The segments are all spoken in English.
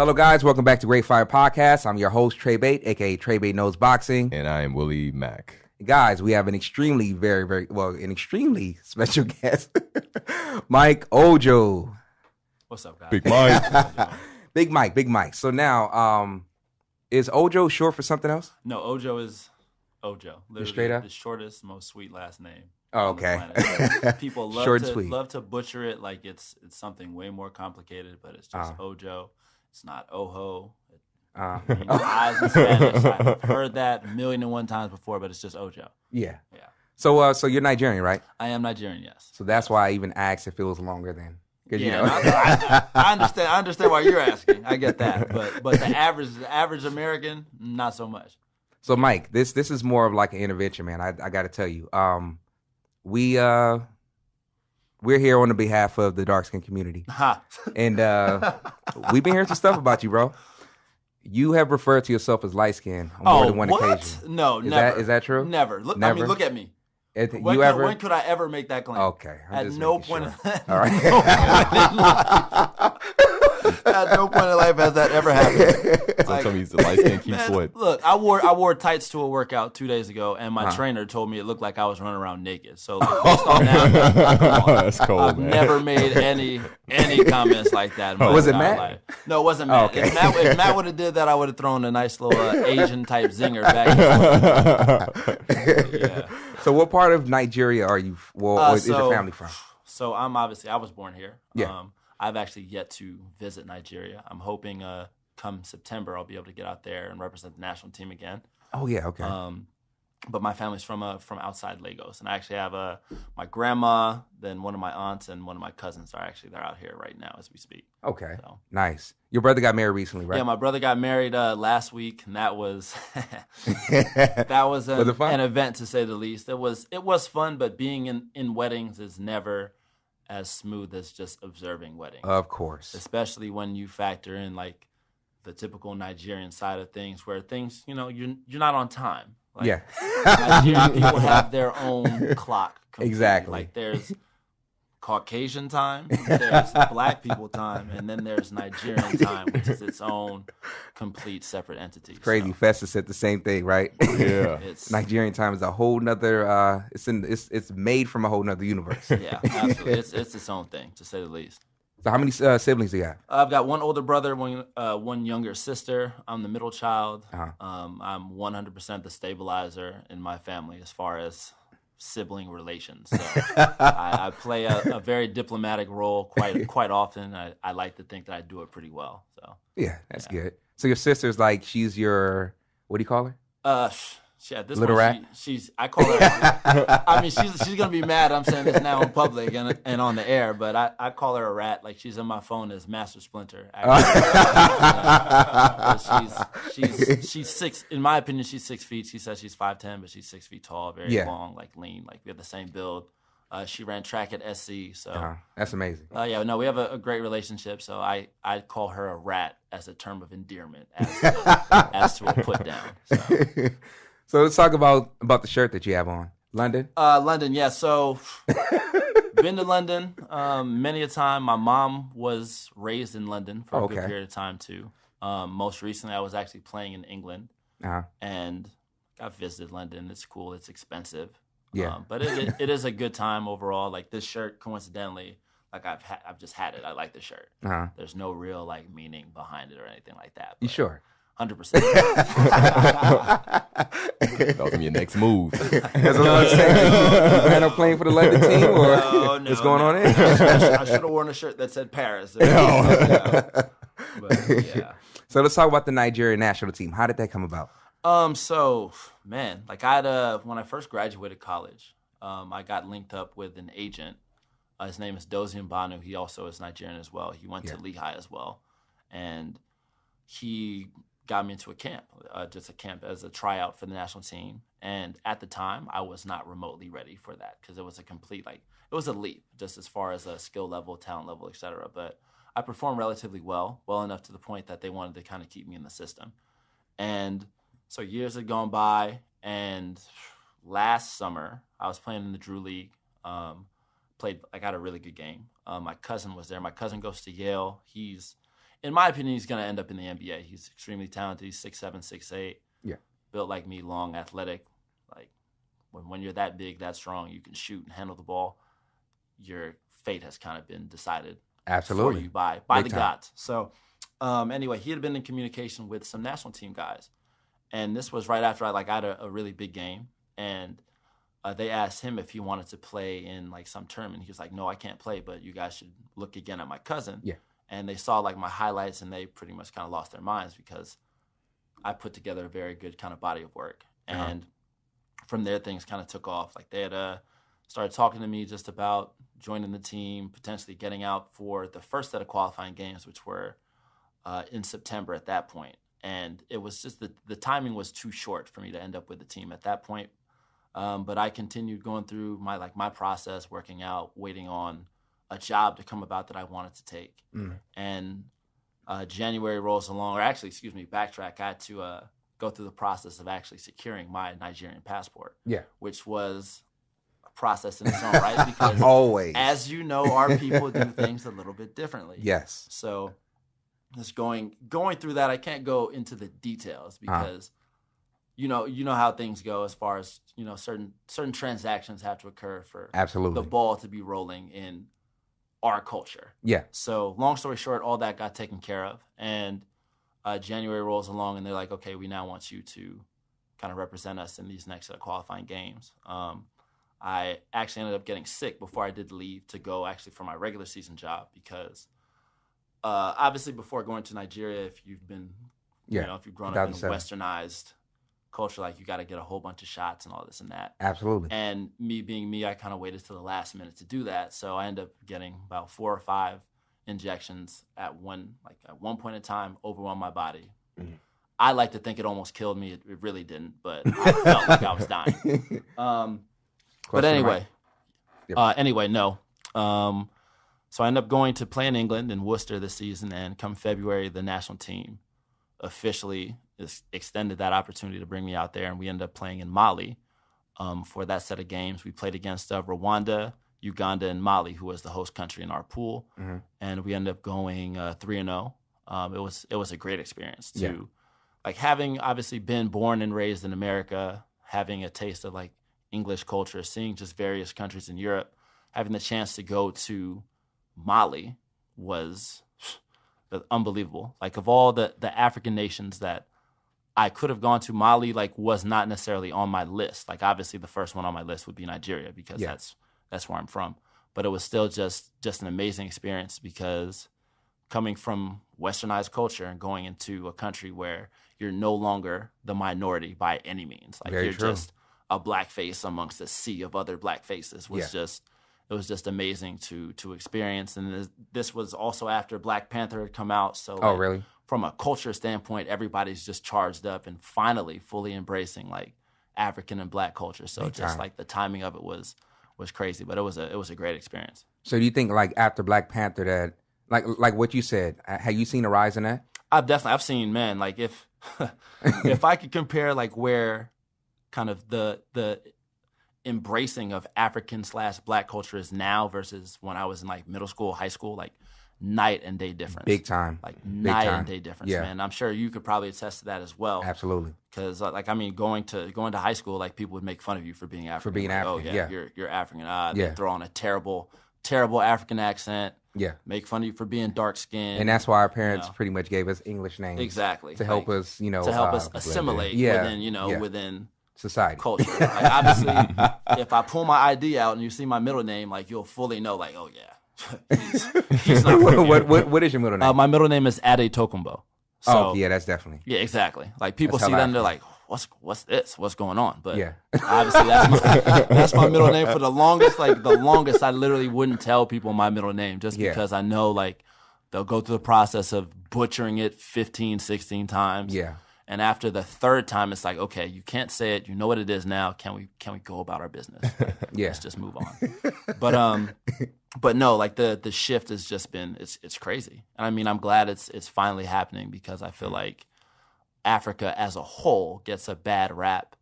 Hello, guys. Welcome back to Great Fire Podcast. I'm your host, Trey Bate, a.k.a. Trey Bate Knows Boxing. And I am Willie Mack. Guys, we have an extremely, an extremely special guest, Mike Ojo. What's up, guys? Big Mike. Big Mike. So now, is Ojo short for something else? No, Ojo is Ojo. Just straight up? The shortest, most sweet last name. Oh, okay. People love to butcher it like it's something way more complicated, but it's just Ojo. It's not Ojo. Eyes in Spanish. I've heard that 1,000,001 times before, but it's just Ojo. Yeah. So you're Nigerian, right? I am Nigerian, yes. So that's why I even asked if it was longer than. Yeah, I understand. I understand why you're asking. I get that, but the average American, not so much. So Mike, this is more of like an intervention, man. I got to tell you, we're here on the behalf of the dark skin community, and we've been hearing some stuff about you, bro. You have referred to yourself as light skin on more than one occasion. No, never. Is that true? Never. Look, I mean, look at me. When could I ever make that claim? Okay. At no point. All right. At no point in life has that ever happened. Don't tell me he's the light skin keeps sweat. Look, I wore tights to a workout 2 days ago, and my trainer told me it looked like I was running around naked. So based on that, that's cold. I've never made any comments like that. Was it Matt? Life. No, it wasn't Matt. Okay. If Matt would have did that, I would have thrown a nice little Asian type zinger back. Yeah. So what part of Nigeria are you? Or is your family from? So I was born here. Yeah. I've actually yet to visit Nigeria. I'm hoping come September I'll be able to get out there and represent the national team again. Oh yeah, okay. But my family's from outside Lagos, and I actually have my grandma, then one of my aunts, and one of my cousins they're out here right now as we speak. Okay, so. Nice. Your brother got married recently, right? Yeah, my brother got married last week, and that was an event to say the least. It was fun, but being in weddings is never as smooth as just observing weddings. Of course. Especially when you factor in like the typical Nigerian side of things where things, you're not on time. Like, yeah. Nigerian people have their own clock. Completely. Exactly. Like there's Caucasian time, there's Black people time, and then there's Nigerian time, which is its own complete separate entity. It's crazy. Festus said the same thing, right? Yeah. Nigerian time is a whole nother. It's made from a whole nother universe. Yeah, absolutely. It's its own thing, to say the least. So how many siblings do you got? I've got one older brother, one younger sister. I'm the middle child. I'm 100% the stabilizer in my family as far as sibling relations. So I play a very diplomatic role quite often. I like to think that I do it pretty well. So yeah, that's good. So your sister's like, she's your, what do you call her? Yeah, this little one, rat. I call her. I mean, she's gonna be mad. I'm saying this now in public and on the air, but I call her a rat. Like she's on my phone as Master Splinter. She's 6. In my opinion, she's 6 feet. She says she's 5'10", but she's 6 feet tall, very long, like lean. Like we have the same build. She ran track at SC, so that's amazing. Yeah, no, we have a great relationship. So I call her a rat as a term of endearment, as to a put down. So let's talk about the shirt that you have on. London? London, yeah. So been to London many a time. My mom was raised in London for a good period of time too. Most recently, I was actually playing in England, and I visited London. It's cool. It's expensive. Yeah, but it is a good time overall. Like this shirt, coincidentally, like I've just had it. I like the shirt. There's no real like meaning behind it or anything like that. You sure? 100%. That was your next move. That's what I'm saying. You plan on playing for the London team, or what's going on there? I should have worn a shirt that said Paris. But, yeah. So let's talk about the Nigerian national team. How did that come about? So man, like I had when I first graduated college, I got linked up with an agent. His name is Dozie Mbanu. He also is Nigerian as well. He went to Lehigh as well, and he got me into a camp, just a camp as a tryout for the national team. And at the time, I was not remotely ready for that because it was a complete, it was a leap just as far as a skill level, talent level, et cetera. But I performed relatively well enough to the point that they wanted to kind of keep me in the system. And so years had gone by, and last summer, I was playing in the Drew League, I got a really good game. My cousin was there. My cousin goes to Yale. He's in my opinion, he's going to end up in the NBA. He's extremely talented. He's 6'7", 6'8". Yeah. Built like me, long, athletic. Like when you're that big, that strong, you can shoot and handle the ball. Your fate has kind of been decided Absolutely. for you by Big the time. gods. So anyway, he had been in communication with some national team guys. And this was right after I had a really big game. And they asked him if he wanted to play in like some tournament. He was like, no, I can't play, but you guys should look again at my cousin. Yeah. And they saw like my highlights, and they pretty much kind of lost their minds because I put together a very good kind of body of work. And from there, things kind of took off. Like they had started talking to me just about joining the team, potentially getting out for the first set of qualifying games, which were in September at that point. And it was just the timing was too short for me to end up with the team at that point. But I continued going through my process, working out, waiting on a job to come about that I wanted to take. And January rolls along, or actually, backtrack. I had to go through the process of actually securing my Nigerian passport. Yeah. Which was a process in its own right, because always, as you know, our people do things a little bit differently. Yes. So just going through that, I can't go into the details because you know how things go as far as certain transactions have to occur for Absolutely the ball to be rolling in our culture. Yeah. So long story short, all that got taken care of, and January rolls along, and they're like, okay, we now want you to kind of represent us in these next qualifying games. I actually ended up getting sick before I did leave to go actually for my regular season job because obviously before going to Nigeria, if you've been, if you've grown up in a westernized culture, like you got to get a whole bunch of shots and all this and that. Absolutely. And me being me, I kind of waited till the last minute to do that. So I ended up getting about 4 or 5 injections at one point in time, overwhelmed my body. Mm-hmm. I like to think it almost killed me. It really didn't, but I felt like I was dying. But anyway, no. So I ended up going to play in England in Worcester this season, and come February, the national team officially extended that opportunity to bring me out there, and we ended up playing in Mali for that set of games. We played against Rwanda, Uganda, and Mali, who was the host country in our pool, and we ended up going 3-0. It was a great experience too. Like having obviously been born and raised in America, having a taste of like English culture, seeing just various countries in Europe, having the chance to go to Mali was unbelievable. Like of all the African nations that I could have gone to, Mali was not necessarily on my list. Like obviously the first one on my list would be Nigeria because that's where I'm from. But it was still just an amazing experience because coming from westernized culture and going into a country where you're no longer the minority by any means. Like Very you're true. just a black face amongst a sea of other black faces it was just amazing to experience. And this was also after Black Panther had come out. So really? From a culture standpoint, everybody's just charged up and finally fully embracing like African and black culture. So just like the timing of it was crazy, but it was a great experience. So do you think like after Black Panther that like what you said, have you seen a rise in that? I've seen, man, like if if I could compare like where kind of the embracing of African/black culture is now versus when I was in like middle school, high school, like night and day difference. Big time. Like night and day difference, man. I'm sure you could probably attest to that as well. Absolutely. Because going to high school, like people would make fun of you for being African. For being African, oh yeah, you're African. They throw on a terrible African accent. Yeah. Make fun of you for being dark skinned. And that's why our parents pretty much gave us English names. Exactly. To help us, assimilate within society. Culture. Like obviously if I pull my ID out and you see my middle name, like you'll fully know, like, oh yeah. he's not what is your middle name? My middle name is Ade Tokumbo. So, that's definitely. Yeah, exactly. Like people see that and they're like, what's this? What's going on? But obviously that's my middle name for the longest. Like the longest, I literally wouldn't tell people my middle name just because I know like they'll go through the process of butchering it 15, 16 times. Yeah. And after the 3rd time, it's like, okay, you can't say it. You know what it is now. Can we go about our business? Let's just move on. But no, like the shift has just been it's crazy. And I mean, I'm glad it's finally happening because I feel like Africa as a whole gets a bad rap,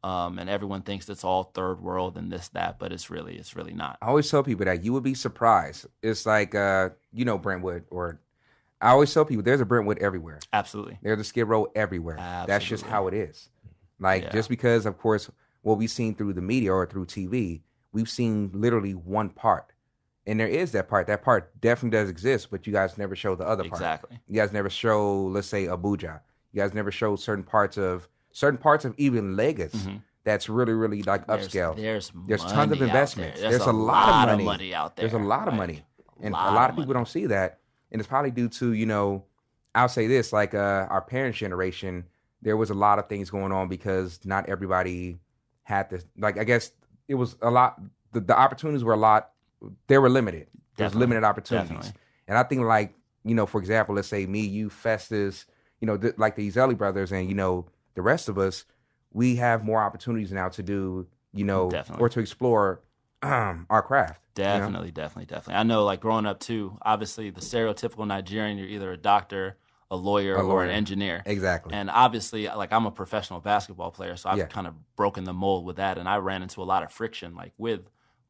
and everyone thinks it's all third world and this that, but it's really not. I always tell people that you would be surprised. It's like Brentwood or I always tell people there's a Brentwood everywhere. Absolutely. There's a Skid Row everywhere. Absolutely. That's just how it is. Like, just because, of course, what we've seen through the media or through TV, we've seen literally one part. And there is that part. That part definitely does exist, but you guys never show the other part. Exactly. You guys never show, let's say, Abuja. You guys never show certain parts of even Lagos. That's really, really like upscale. There's tons of investments. There's a lot of money out there. There's a lot of money. And a lot of people don't see that. And it's probably due to, I'll say this, like our parents' generation, there was a lot of things going on because not everybody had this. Like, I guess it was a lot, the opportunities were they were limited. There's limited opportunities. Definitely. And I think like, for example, let's say me, you, Festus, like the Ezelli brothers and, the rest of us, we have more opportunities now to do, or to explore our craft. Definitely. I know, like, growing up, too, obviously the stereotypical Nigerian, you're either a doctor, a lawyer, or an engineer. Exactly. And obviously, like, I'm a professional basketball player, so I've kind of broken the mold with that. And I ran into a lot of friction, like, with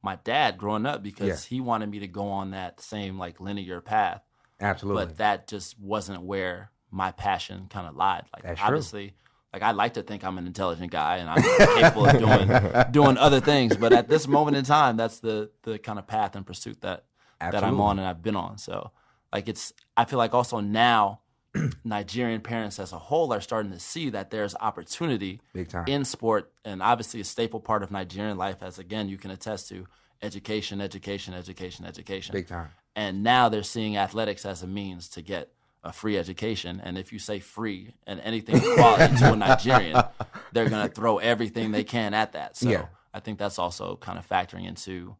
my dad growing up because he wanted me to go on that same, like, linear path. Absolutely. But that just wasn't where my passion kind of lied. Like, That's obviously... True. Like, I like to think I'm an intelligent guy and I'm capable of doing other things. But at this moment in time, that's the kind of path and pursuit that I'm on and I've been on. So, like, I feel like also now Nigerian parents as a whole are starting to see that there's opportunity in sport. And obviously a staple part of Nigerian life, as, again, you can attest to, education. Big time. And now they're seeing athletics as a means to get a free education, and if you say free and anything quality to a Nigerian, they're going to throw everything they can at that. So I think that's also kind of factoring into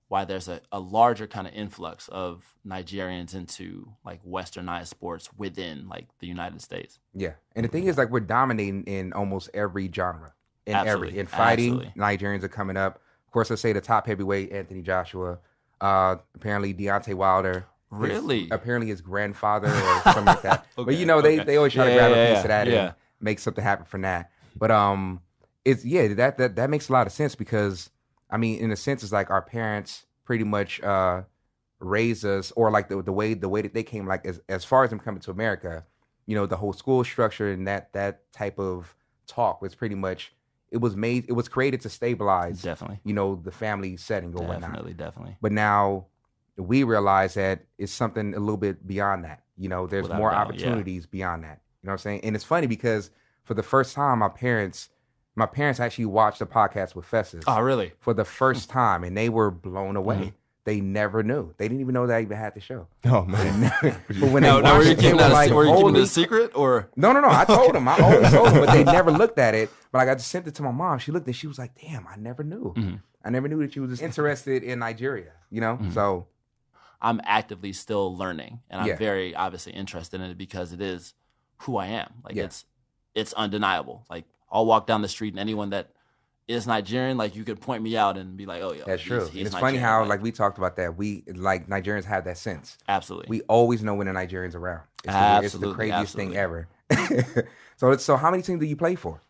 why there's a larger kind of influx of Nigerians into like westernized sports within like the United States. Yeah, and the thing is, like, we're dominating in almost every genre. In fighting, Nigerians are coming up. Of course, let's say the top heavyweight, Anthony Joshua. Apparently, Deontay Wilder. Really? Apparently his grandfather or something like that. Okay, but they always try to grab a piece of that and make something happen from that. But that makes a lot of sense because I mean, in a sense, it's like our parents pretty much raised us, or like the way that they came, like as far as them coming to America, the whole school structure and that type of talk was pretty much it was created to stabilize the family setting or whatnot. Definitely. But now we realize that it's something a little bit beyond that. There's more opportunities beyond that. You know what I'm saying? And it's funny because for the first time, my parents actually watched a podcast with Festus. Oh, really? For the first time, and they were blown away. Mm-hmm. They never knew. They didn't even know that I even had the show. Oh, man. But when they watched it, they were like, were you keeping it a secret? Or? No. I told them. I always told them, but they never looked at it. But like, I just sent it to my mom. She looked and she was like, damn, I never knew. Mm-hmm. I never knew that you was interested in Nigeria, Mm-hmm. So I'm actively still learning, and I'm very obviously interested in it because it is who I am. Like it's undeniable. Like I'll walk down the street and anyone that is Nigerian, like you could point me out and be like, oh, yeah, that's true. He's it's funny how like we talked about that. We like Nigerians have that sense. Absolutely. We always know when a Nigerian's around. It's the craziest thing ever. So how many teams do you play for?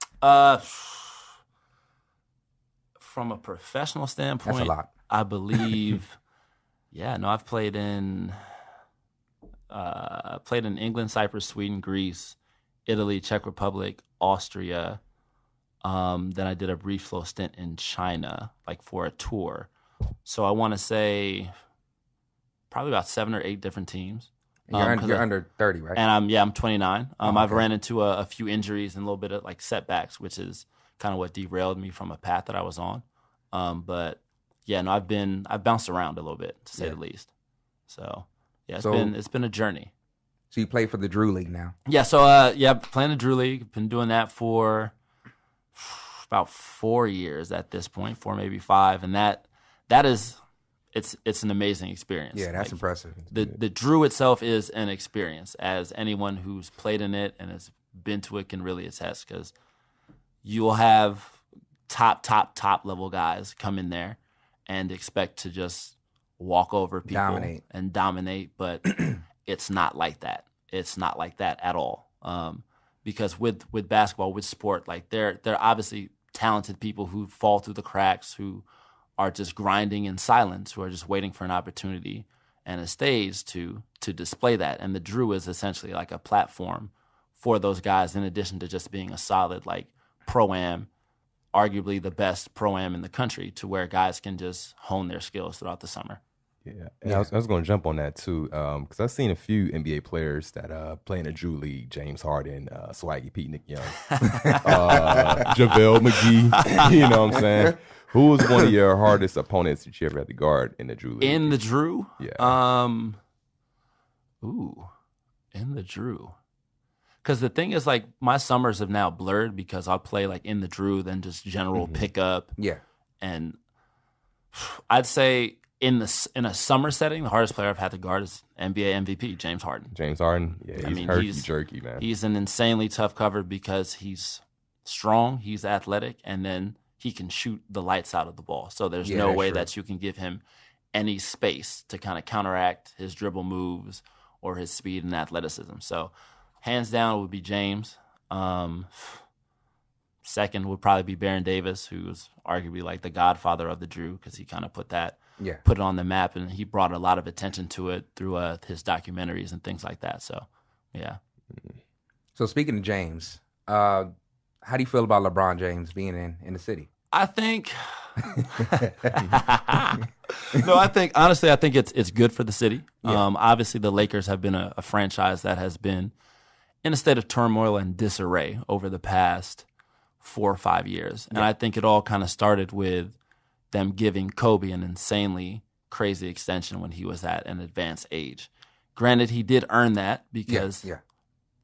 From a professional standpoint, that's a lot. I believe. I've played in England, Cyprus, Sweden, Greece, Italy, Czech Republic, Austria. Then I did a brief little stint in China, like for a tour. So I want to say probably about 7 or 8 different teams. You're under 30, right? And I'm 29. Okay. I've ran into a few injuries and a little bit of like setbacks, which is kind of what derailed me from a path that I was on. But I've bounced around a little bit, to say the least. So it's been a journey. So you play for the Drew League now? Yeah. So playing the Drew League. Been doing that for about 4 years at this point, 4 maybe 5, and that is it's an amazing experience. Yeah, that's impressive. The Drew itself is an experience, as anyone who's played in it and has been to it can really attest, because you'll have top level guys come in there and expect to just walk over people and dominate, but it's not like that. It's not like that at all. Because with basketball, with sport, like they're obviously talented people who fall through the cracks, who are just grinding in silence, who are just waiting for an opportunity. and a stage to display that. And the Drew is essentially like a platform for those guys, in addition to just being a solid like pro-am, arguably the best pro-am in the country, to where guys can just hone their skills throughout the summer. Yeah, and I was going to jump on that too, because I've seen a few NBA players that play in the Drew League. James Harden, Swaggy Pete, Nick Young, JaVale McGee. You know what I'm saying? Who was one of your hardest opponents that you ever had to guard in the Drew League? In the Drew? Yeah. In the Drew. Because the thing is, like, my summers have now blurred because I'll play like in the Drew, then just general pickup. Yeah. And I'd say in a summer setting, the hardest player I've had to guard is NBA MVP James Harden. James Harden, yeah, he's herky-jerky, man. He's an insanely tough cover because he's strong, he's athletic, and then he can shoot the lights out of the ball. So there's no way that you can give him any space to kind of counteract his dribble moves or his speed and athleticism. So hands down would be James. Second would probably be Baron Davis, who's arguably like the godfather of the Drew, because he kind of put it on the map, and he brought a lot of attention to it through his documentaries and things like that. So, yeah. So speaking of James, how do you feel about LeBron James being in the city? I think honestly it's good for the city. Yeah. Obviously the Lakers have been a franchise that has been in a state of turmoil and disarray over the past 4 or 5 years. And I think it all kind of started with them giving Kobe an insanely crazy extension when he was at an advanced age. Granted, he did earn that because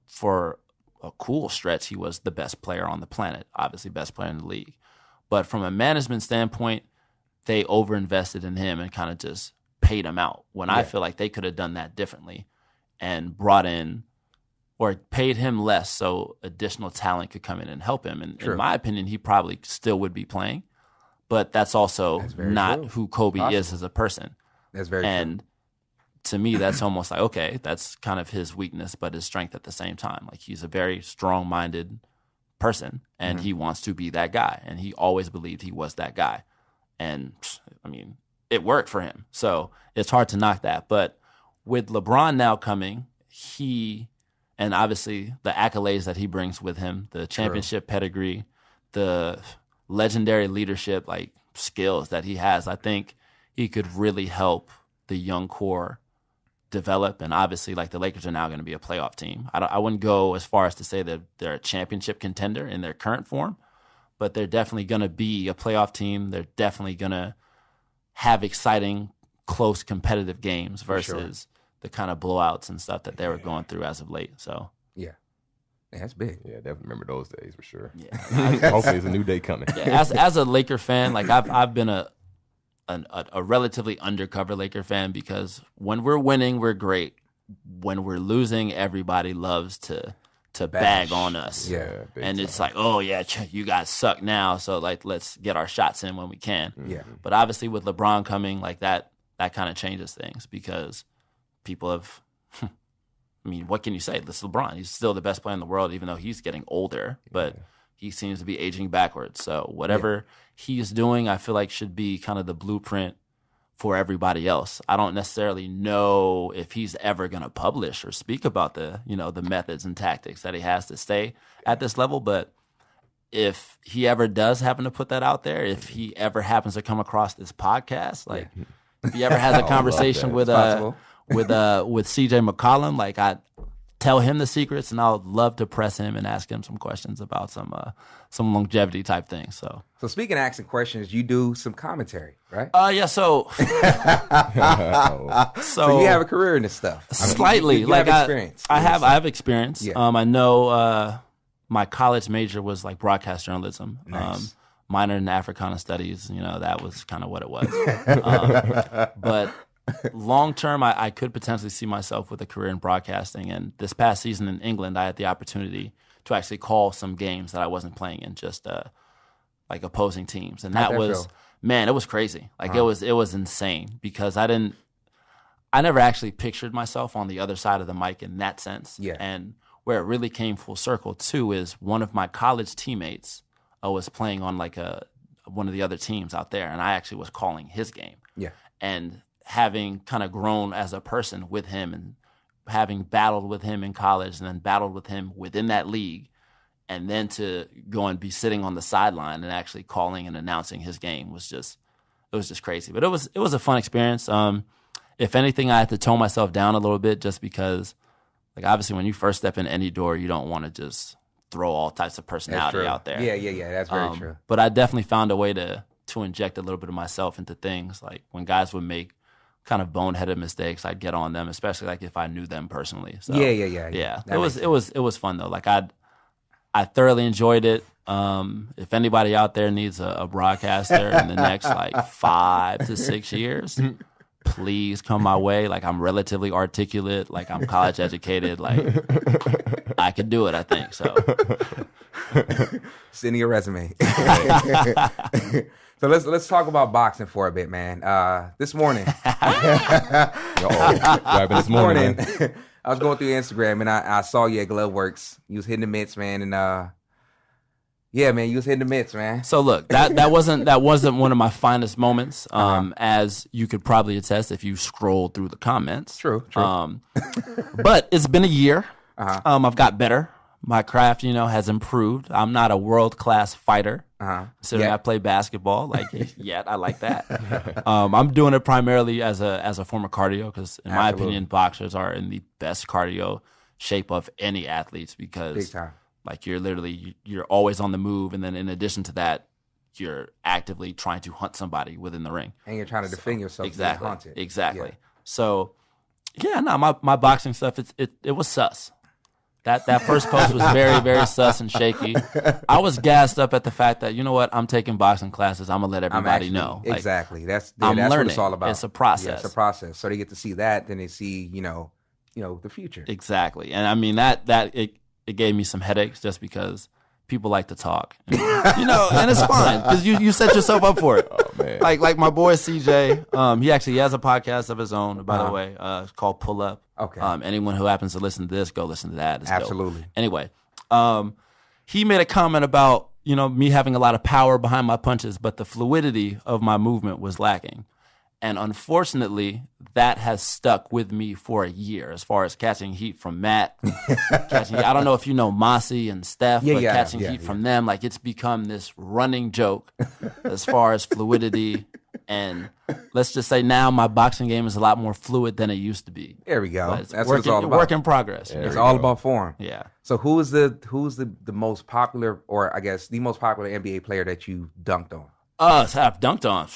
for a cool stretch, he was the best player on the planet, obviously best player in the league. But from a management standpoint, they overinvested in him and kind of just paid him out, when I feel like they could have done that differently and brought in or paid him less so additional talent could come in and help him. And in my opinion, he probably still would be playing. But that's also not who Kobe is as a person. That's very true. And to me, that's almost like, okay, that's kind of his weakness, but his strength at the same time. Like, he's a very strong-minded person, and he wants to be that guy. And he always believed he was that guy. And, I mean, it worked for him. So it's hard to knock that. But with LeBron now coming, and obviously the accolades that he brings with him, the championship pedigree, the legendary leadership like skills that he has, I think he could really help the young core develop. And obviously, like, the Lakers are now going to be a playoff team. I wouldn't go as far as to say that they're a championship contender in their current form, but they're definitely going to be a playoff team. They're definitely going to have exciting, close, competitive games versus the kind of blowouts and stuff that they were going through as of late. So that's big. Yeah, definitely remember those days for sure. Yeah, hopefully it's a new day coming. Yeah, as a Laker fan, like, I've been a relatively undercover Laker fan, because when we're winning, we're great. When we're losing, everybody loves to bag on us. Yeah, and it's like, oh yeah, you guys suck now, so like, let's get our shots in when we can. Yeah. But obviously with LeBron coming, like, that kind of changes things, because people have I mean, what can you say? This is LeBron. He's still the best player in the world, even though he's getting older, but he seems to be aging backwards. So whatever he's doing, I feel like should be kind of the blueprint for everybody else. I don't necessarily know if he's ever going to publish or speak about the methods and tactics that he has to stay at this level. But if he ever does happen to put that out there, if he ever happens to come across this podcast, like, if he ever has a conversation with CJ McCollum, like, I tell him the secrets, and I would love to press him and ask him some questions about some longevity type things. So speaking of asking questions, you do some commentary, right? Yeah. So you have a career in this stuff. Slightly, you have experience. I have experience. Yeah. I know my college major was like broadcast journalism. Nice. Minor in Africana studies. That was kind of what it was. But long term, I could potentially see myself with a career in broadcasting. And this past season in England, I had the opportunity to actually call some games that I wasn't playing in, just like opposing teams, and that was feel? Man, it was crazy. Like, it was insane, because I never actually pictured myself on the other side of the mic in that sense. Yeah. And where it really came full circle too is one of my college teammates was playing on like one of the other teams out there, and I actually was calling his game. Yeah. And having kind of grown as a person with him and having battled with him in college and then battled with him within that league, and then to go and be sitting on the sideline and actually calling and announcing his game was just crazy. But it was a fun experience. If anything, I had to tone myself down a little bit just because, like, obviously when you first step in any door, you don't want to just throw all types of personality out there. Yeah. That's very true. But I definitely found a way to inject a little bit of myself into things. Like when guys would make kind of boneheaded mistakes, I'd get on them, especially like if I knew them personally. So, yeah. It was fun though. Like I thoroughly enjoyed it. If anybody out there needs a broadcaster in the next like 5 to 6 years, please come my way. Like I'm relatively articulate. Like I'm college educated. Like I could do it, I think. So send your resume. So let's talk about boxing for a bit, man. This morning, this morning, I was going through Instagram and I saw you at Glove Works. You was hitting the mitts, man, and yeah, man, you was hitting the mitts, man. So look, that wasn't one of my finest moments, as you could probably attest if you scrolled through the comments. True. But it's been a year. I've got better. My craft, has improved. I'm not a world-class fighter. Considering I play basketball, like yet I like that. I'm doing it primarily as a form of cardio because, in my opinion, boxers are in the best cardio shape of any athletes because, big time. Like you're always on the move, and then in addition to that, you're actively trying to hunt somebody within the ring, and you're trying to defend yourself. Exactly. Yeah. So, my boxing stuff it was sus. That first post was very, very sus and shaky. I was gassed up at the fact that, you know what, I'm taking boxing classes. I'm going to let everybody know. Like, exactly. That's learning. What it's all about. It's a process. Yeah, it's a process. So they get to see that, then they see, the future. Exactly. And I mean, it gave me some headaches just because people like to talk. And, and it's fine because you set yourself up for it. Oh, man. Like my boy CJ, he actually has a podcast of his own, by the way. It's called Pull Up. Okay. Anyone who happens to listen to this, go listen to that. It's absolutely. Dope. Anyway, he made a comment about, me having a lot of power behind my punches, but the fluidity of my movement was lacking. And unfortunately, that has stuck with me for a year as far as catching heat from Matt. I don't know if you know Mossy and Steph, but catching heat from them, like it's become this running joke as far as fluidity. And let's just say now my boxing game is a lot more fluid than it used to be. There we go. That's what it's all about. Work in progress. It's all about form. Yeah. So who's the most popular, or I guess the most popular NBA player that you dunked on? I've dunked on.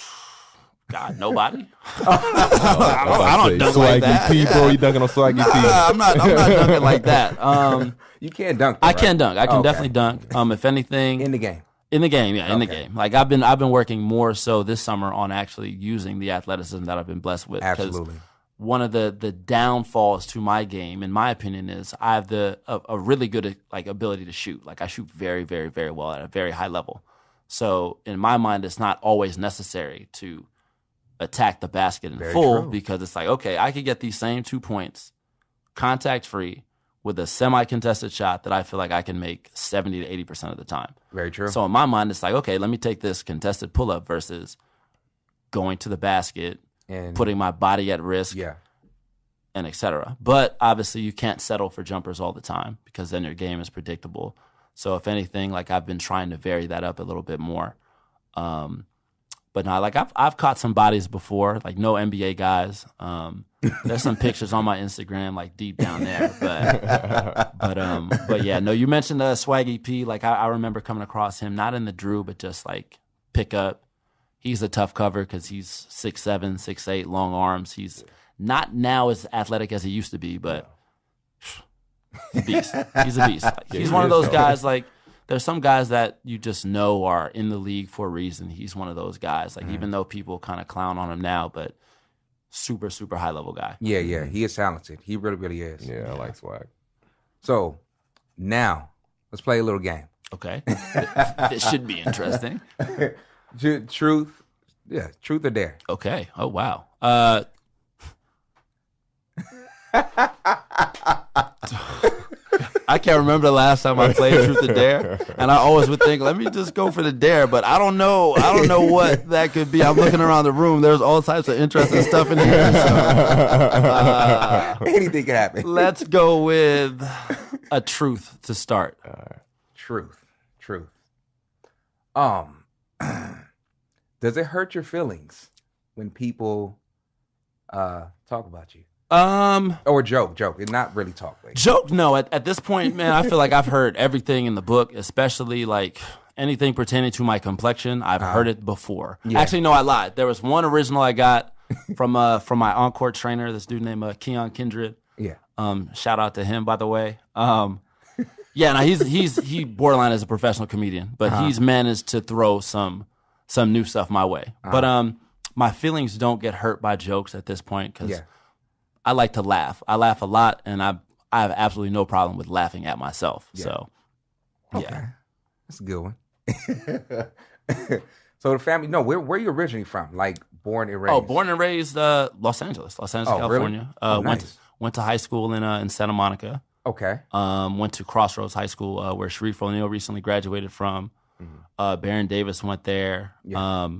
God, nobody. I don't dunk like that. P, bro, you dunking on Swaggy P? I'm not dunking like that. You can't dunk. Though, I can dunk. I can definitely dunk. If anything, in the game. In the game. Like I've been working more so this summer on actually using the athleticism that I've been blessed with. Absolutely. One of the downfalls to my game, in my opinion, is I have a really good ability to shoot. Like I shoot very, very, very well at a very high level. So in my mind, it's not always necessary to attack the basket in full because it's like, okay, I could get these same 2 points contact free with a semi-contested shot that I feel like I can make 70 to 80% of the time. Very true. So in my mind, it's like, okay, let me take this contested pull-up versus going to the basket and putting my body at risk and et cetera. But obviously you can't settle for jumpers all the time because then your game is predictable. So if anything, like I've been trying to vary that up a little bit more. But no, like I've caught some bodies before, like no NBA guys. There's some pictures on my Instagram, like deep down there. But yeah, no. You mentioned Swaggy P. Like I remember coming across him, not in the Drew, but just like pick up. He's a tough cover because he's 6'7", 6'8", long arms. He's not now as athletic as he used to be, but he's a beast. He's a beast. Like, he's one of those guys like. There's some guys that you just know are in the league for a reason. He's one of those guys. Like even though people kind of clown on him now, but super, super high level guy. Yeah. He is talented. He really, really is. Yeah, I like swag. So now let's play a little game. Okay. This should be interesting. Truth or dare. Okay. Oh wow. I can't remember the last time I played Truth or Dare, and I always would think, let me just go for the dare, but I don't know what that could be. I'm looking around the room. There's all types of interesting stuff in here. So, anything can happen. Let's go with a truth to start. Truth. Does it hurt your feelings when people talk about you? Or joke, and not really talk. Like. Joke, no. At this point, man, I feel like I've heard everything in the book, especially like anything pertaining to my complexion. I've heard it before. Yeah. Actually, no, I lied. There was one original I got from my on-court trainer, this dude named Keon Kindred. Yeah. Shout out to him, by the way. Yeah, now he borderline is a professional comedian, but he's managed to throw some new stuff my way. But my feelings don't get hurt by jokes at this point because I like to laugh. I laugh a lot, and I have absolutely no problem with laughing at myself. Yeah. So, okay. That's a good one. So the family, no, where are you originally from? Like born and raised? Oh, born and raised Los Angeles, California. Really? Nice. Went to high school in Santa Monica. Okay. Went to Crossroads High School where Sharif O'Neal recently graduated from. Baron Davis went there. Yeah.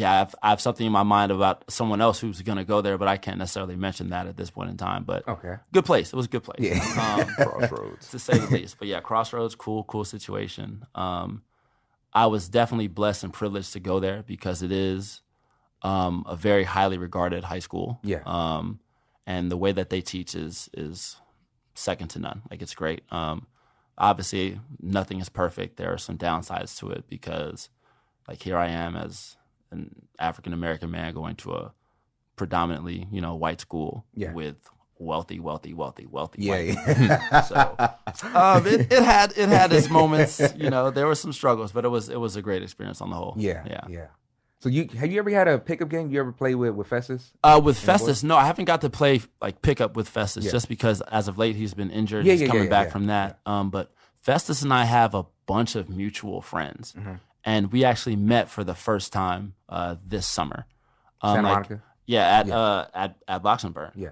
I have something in my mind about someone else who's going to go there, but I can't necessarily mention that at this point in time. But good place. It was a good place. Yeah. Crossroads, to say the least. But yeah, Crossroads, cool situation. I was definitely blessed and privileged to go there because it is a very highly regarded high school. Yeah. And the way that they teach is second to none. Like, it's great. Obviously, nothing is perfect. There are some downsides to it because, like, here I am as an African-American man going to a predominantly, white school with wealthy white people. So it had its moments. There were some struggles, but it was a great experience on the whole. Yeah. So have you ever had a pickup game? You ever play with Festus? With Festus, no, I haven't got to play like pickup with Festus just because as of late he's been injured. He's coming back from that. But Festus and I have a bunch of mutual friends, and we actually met for the first time this summer. Santa Monica. Yeah, at Boxenburg. Yeah.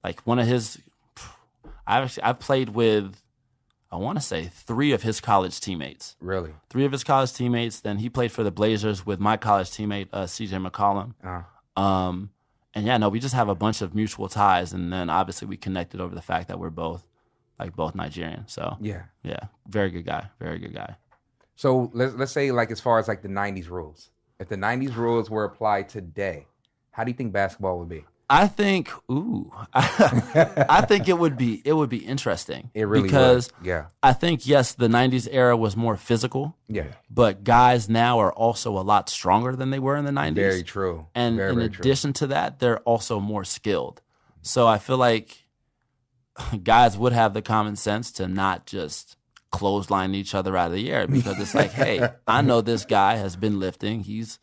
Like one of his, I've played with, I want to say 3 of his college teammates. Really? 3 of his college teammates. Then he played for the Blazers with my college teammate, CJ McCollum. And we just have a bunch of mutual ties. And then obviously we connected over the fact that we're both Nigerian. So yeah, very good guy. So let's say like as far as like the 90s rules. If the 90s rules were applied today, how do you think basketball would be? I think, I think it would be interesting. It really because would. Yeah. I think yes, the '90s era was more physical. Yeah. But guys now are also a lot stronger than they were in the '90s. Very true. And in addition to that, they're also more skilled. So I feel like guys would have the common sense to not just clothesline each other out of the air because it's like, hey, I know this guy has been lifting. He's,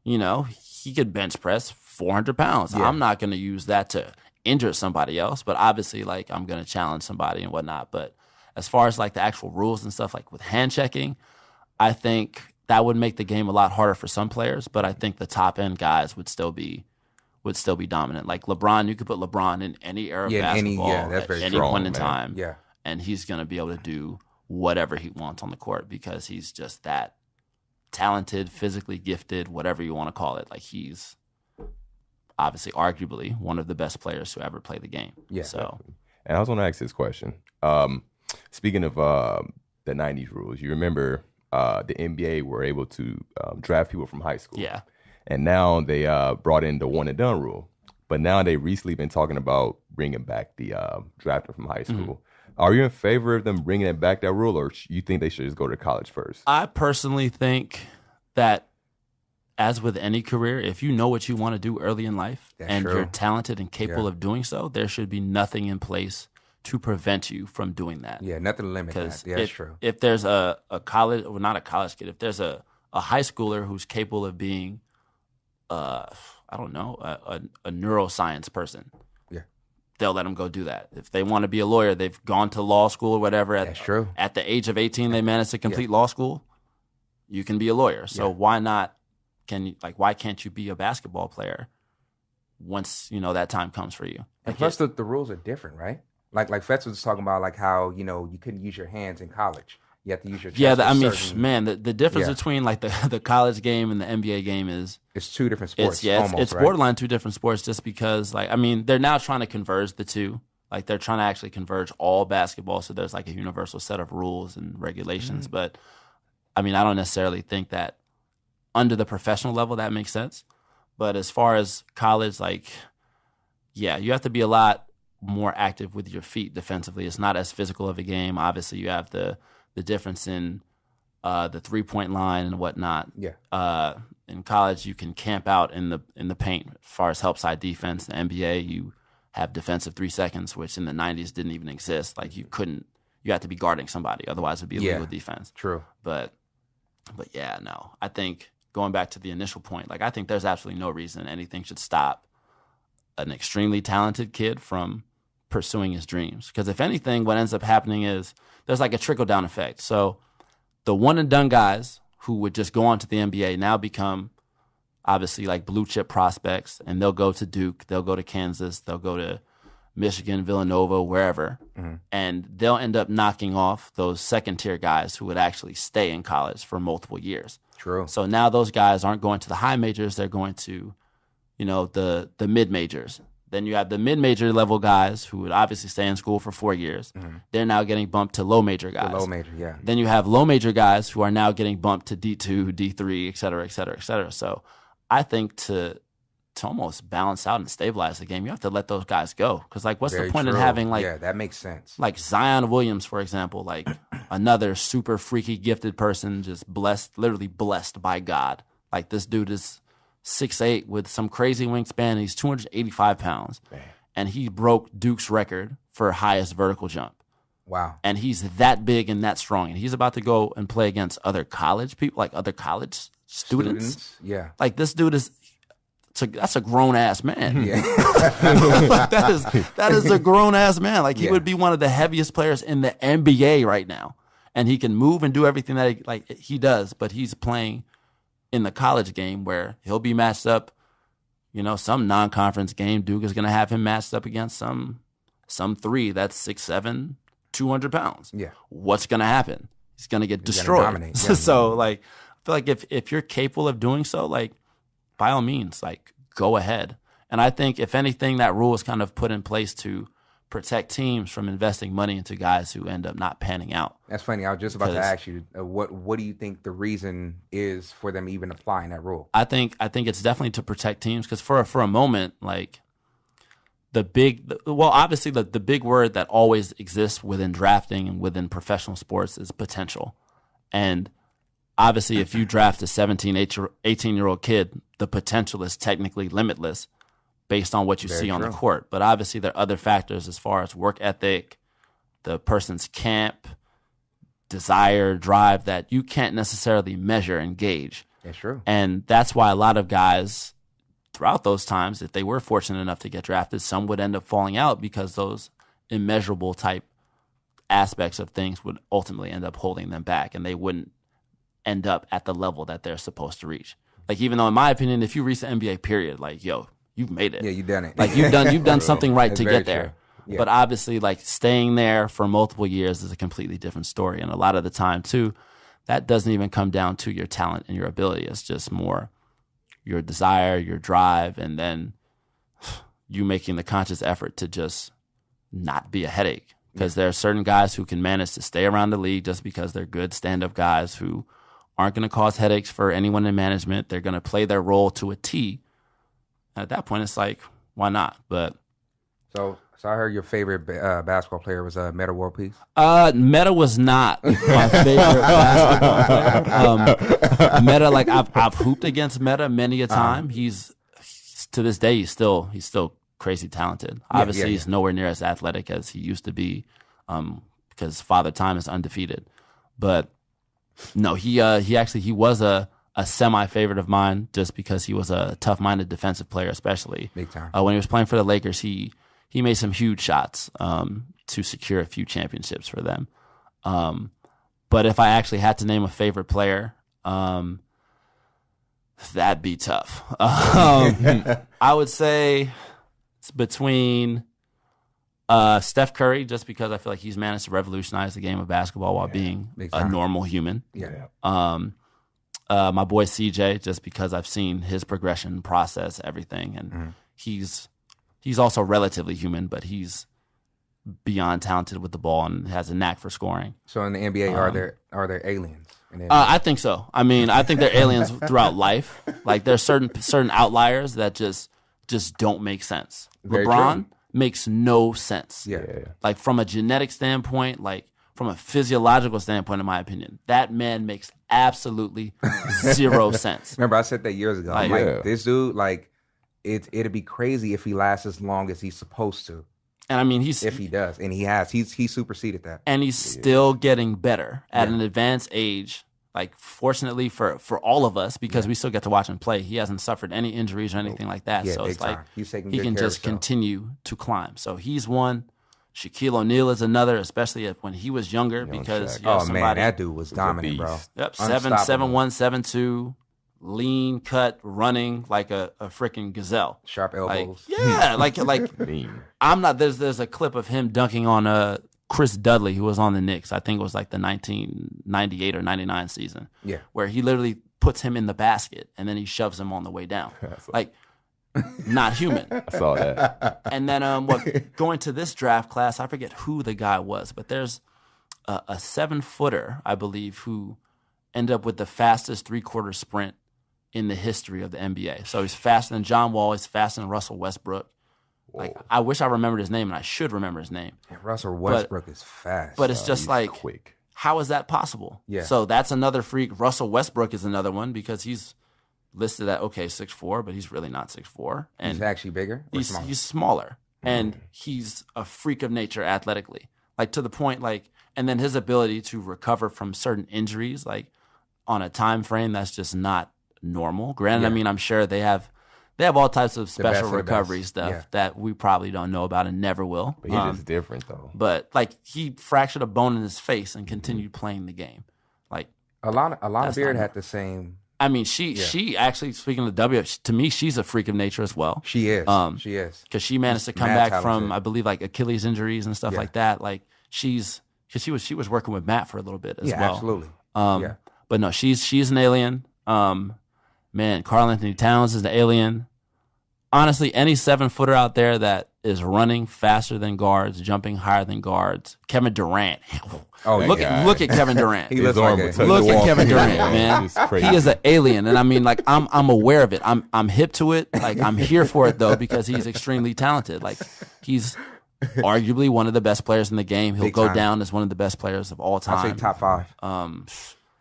he could bench press 400 pounds. Yeah. I'm not going to use that to injure somebody else, but obviously, like, I'm going to challenge somebody and whatnot. But as far as, like, the actual rules and stuff, like with hand checking, I think that would make the game a lot harder for some players, but I think the top-end guys would still be dominant. Like LeBron, you could put LeBron in any era of basketball at any point in time, and he's going to be able to do whatever he wants on the court because he's just that talented, physically gifted, whatever you want to call it. Like, he's obviously, arguably, one of the best players to ever play the game. Yeah. So, and I was going to ask this question. Speaking of the 90s rules, you remember the NBA were able to draft people from high school. Yeah. And now they brought in the one and done rule. But now they recently been talking about bringing back the drafting from high school. Mm-hmm. Are you in favor of them bringing it back, that rule, or you think they should just go to college first? I personally think that, as with any career, if you know what you want to do early in life you're talented and capable of doing so, there should be nothing in place to prevent you from doing that. Yeah, nothing to limit that. Yeah, that's true. If there's a college, or not a college kid, if there's a high schooler who's capable of being, a neuroscience person, they'll let them go do that. If they want to be a lawyer, they've gone to law school or whatever. That's true. At the age of 18, they managed to complete law school. You can be a lawyer. So why not? Why can't you be a basketball player once that time comes for you? And plus, the rules are different, right? Like Fetz was talking about, like how you couldn't use your hands in college. You have to use your chest. Yeah, I mean, man, the difference between like the college game and the NBA game is it's two different sports. It's borderline two different sports, just because like I mean they're now trying to converge the two. Like they're trying to actually converge all basketball, so there's like a universal set of rules and regulations. But I mean, I don't necessarily think that under the professional level that makes sense. But as far as college, like, yeah, you have to be a lot more active with your feet defensively. It's not as physical of a game. Obviously, you have the difference in the 3-point line and whatnot. Yeah. In college, you can camp out in the paint as far as help side defense. In the NBA, you have defensive 3 seconds, which in the 90s didn't even exist. Like you had to be guarding somebody, otherwise it would be illegal defense. True. But yeah, no. I think going back to the initial point, like I think there's absolutely no reason anything should stop an extremely talented kid from pursuing his dreams. Because if anything, what ends up happening is there's like a trickle-down effect. So the one-and-done guys who would just go on to the NBA now become obviously like blue-chip prospects, and they'll go to Duke, they'll go to Kansas, they'll go to Michigan, Villanova, wherever, and they'll end up knocking off those second-tier guys who would actually stay in college for multiple years. True. So now those guys aren't going to the high majors, they're going to, the mid-majors. Then you have the mid-major level guys who would obviously stay in school for 4 years. They're now getting bumped to low-major guys. The low-major, yeah. Then you have low-major guys who are now getting bumped to D2, D3, et cetera, et cetera, et cetera. So I think to almost balance out and stabilize the game, you have to let those guys go. Because, like, what's the point in having, like... Yeah, that makes sense. Like Zion Williams, for example, like another super freaky gifted person, just blessed, literally blessed by God. Like, this dude is 6'8" with some crazy wingspan. He's 285 pounds. Man. And he broke Duke's record for highest vertical jump. Wow. And he's that big and that strong. And he's about to go and play against other college people, like other college students. Yeah. Like, this dude is... that's a grown ass man. Yeah. Like, that is a grown ass man. Like he would be one of the heaviest players in the NBA right now, and he can move and do everything that he does. But he's playing in the college game where he'll be matched up. Some non-conference game, Duke is going to have him matched up against some 3 that's 6'7", 200 pounds. Yeah. What's going to happen? He's going to get destroyed. So like, I feel like if you're capable of doing so, like, by all means, like, go ahead. And I think, if anything, that rule is kind of put in place to protect teams from investing money into guys who end up not panning out. That's funny. I was just about to ask you, what do you think the reason is for them even applying that rule? I think it's definitely to protect teams, because for a moment, like, obviously the big word that always exists within drafting and within professional sports is potential. And obviously, if you draft a 17, 18-year-old kid, the potential is technically limitless based on what you see on the court. But obviously, there are other factors as far as work ethic, the person's camp, desire, drive that you can't necessarily measure and gauge. That's true. And that's why a lot of guys throughout those times, if they were fortunate enough to get drafted, some would end up falling out because those immeasurable type aspects of things would ultimately end up holding them back, and they wouldn't end up at the level that they're supposed to reach. Like, even though, in my opinion, if you reach the NBA period, like, yo, you've made it. Yeah, you've done it. Like, you've done something right to get there. True. Yeah. But obviously, like, staying there for multiple years is a completely different story. And a lot of the time, too, that doesn't even come down to your talent and your ability. It's just more your desire, your drive, and then you making the conscious effort to just not be a headache. Because there are certain guys who can manage to stay around the league just because they're good stand-up guys who aren't going to cause headaches for anyone in management. They're going to play their role to a T. At that point, it's like, why not? But so I heard your favorite basketball player was Meta World Peace. Meta was not my favorite basketball player. Meta, like, I've hooped against Meta many a time. He's to this day he's still crazy talented. Obviously, he's nowhere near as athletic as he used to be, because Father Time is undefeated. But no, he was a semi-favorite of mine just because he was a tough-minded defensive player, especially. Big time. When he was playing for the Lakers, he made some huge shots to secure a few championships for them. But if I actually had to name a favorite player, that'd be tough. I would say it's between Steph Curry, just because I feel like he's managed to revolutionize the game of basketball while being a normal human. Yeah. My boy CJ, just because I've seen his progression process, everything, and he's also relatively human, but he's beyond talented with the ball and has a knack for scoring. So in the NBA, are there aliens? I think so. I mean, I think they're aliens throughout life. Like there's certain outliers that just don't make sense. Very LeBron true. makes no sense. Yeah. Like from a genetic standpoint, like from a physiological standpoint, in my opinion, that man makes absolutely zero sense. Remember, I said that years ago. Like, Like this dude, like it'd be crazy if he lasts as long as he's supposed to. And I mean, if he does, and he has, he's superseded that, and he's still getting better at an advanced age. Like, fortunately for all of us, because we still get to watch him play, he hasn't suffered any injuries or anything like that. So it's like he's taking he good can care just of himself. continue to climb. So he's one. Shaquille O'Neal is another, especially when he was younger, because you have man, that dude was dominant, bro. Yep, 7'1", 7'2", lean, cut, running like a freaking gazelle. Sharp elbows. Like I'm not. There's a clip of him dunking on Chris Dudley, who was on the Knicks. I think it was like the 1998 or 99 season. Yeah, where he literally puts him in the basket and then he shoves him on the way down. Like, not human. I saw that. And then going to this draft class, I forget who the guy was, but there's a 7-footer, I believe, who ended up with the fastest 3-quarter sprint in the history of the NBA. So he's faster than John Wall. He's faster than Russell Westbrook. Whoa. Like, I wish I remembered his name, and I should remember his name. And Russell Westbrook is fast. But it's just like, quick. How is that possible? Yeah. So that's another freak. Russell Westbrook is another one because he's listed at 6'4", but he's really not 6'4". And he's actually bigger. He's smaller, and he's a freak of nature athletically. Like, to the point, like, and then his ability to recover from certain injuries, like on a time frame that's just not normal. Granted, I mean, I'm sure they have all types of special recovery stuff that we probably don't know about and never will. But he's just different, though. But like, he fractured a bone in his face and continued playing the game. Like, Alana Beard had the same. I mean, she actually, speaking of W, to me, she's a freak of nature as well. She is. She is. Because she managed to come back from, I believe, like Achilles injuries and stuff like that. Like, she was working with Matt for a little bit as well. Yeah, absolutely. But no, she's an alien. Man, Karl Anthony Towns is an alien. Honestly, any 7-footer out there that is running faster than guards, jumping higher than guards, Kevin Durant. Look at Kevin Durant. Look at Kevin Durant, man. He is an alien, and I mean, like, I'm aware of it. I'm hip to it. Like, I'm here for it though, because he's extremely talented. Like, he's arguably one of the best players in the game. He'll go down as one of the best players of all time. I'd say top 5.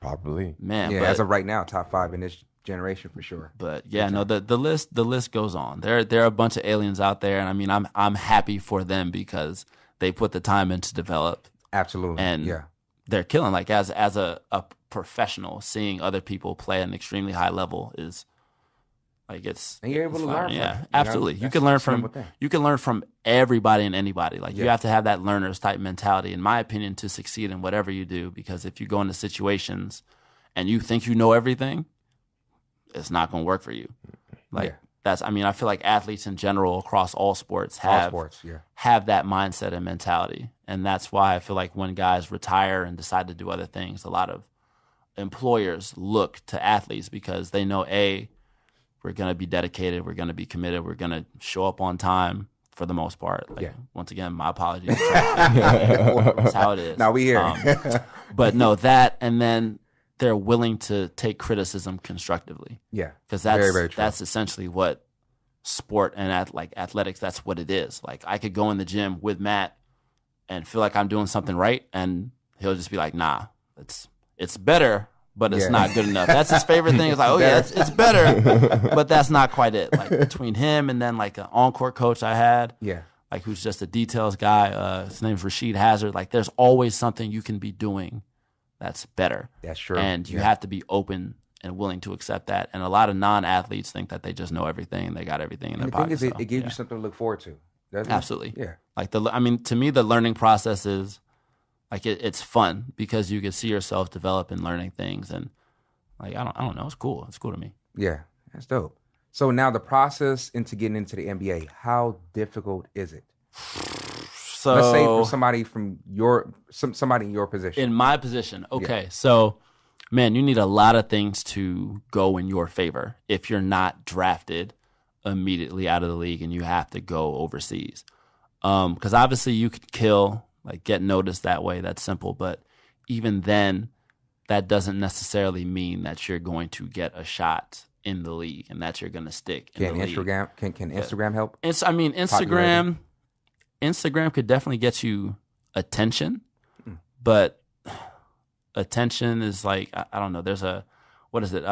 Probably. Man, yeah, as of right now, top 5 in this generation for sure. But yeah, no, the list goes on. There are a bunch of aliens out there, and I mean, I'm happy for them because they put the time in to develop. Absolutely. And they're killing. Like, as a professional, seeing other people play at an extremely high level is like, it's, and you're able to learn from it, absolutely. You can learn from everybody and anybody. Like, you have to have that learner's type mentality, in my opinion, to succeed in whatever you do, because if you go into situations and you think you know everything, it's not going to work for you. Like, I mean, I feel like athletes in general across all sports have that mindset and mentality. And that's why I feel like when guys retire and decide to do other things, a lot of employers look to athletes because they know, A, we're going to be dedicated, we're going to be committed, we're going to show up on time for the most part. Like, once again, my apologies. That's how it is. Now we here. But no, that, and then they're willing to take criticism constructively. Yeah, because that's very, very true. That's essentially what sport and athletics. That's what it is. Like, I could go in the gym with Matt and feel like I'm doing something right, and he'll just be like, "Nah, it's better, but it's not good enough." That's his favorite thing. It's like, "Oh yeah, it's better, but that's not quite it." Like, between him and then like an on-court coach I had, like, who's just a details guy. His name's Rashid Hazard. Like, there's always something you can be doing that's better. That's true. And you have to be open and willing to accept that. And a lot of non-athletes think that they just know everything. They got everything in their pocket. The thing is, it gives you something to look forward to. Absolutely. Yeah. Like, to me, the learning process is like, it's fun because you can see yourself develop and learning things. And like, I don't know. It's cool. It's cool to me. Yeah. That's dope. So now the process into getting into the NBA, how difficult is it? So let's say for somebody from somebody in your position. In my position, okay. Yeah. So, man, you need a lot of things to go in your favor if you're not drafted immediately out of the league and you have to go overseas. Because obviously you could kill, like get noticed that way. That's simple. But even then, that doesn't necessarily mean that you're going to get a shot in the league and that you're going to stick in the league. Can Instagram help? Instagram could definitely get you attention, but attention is like, I don't know. There's a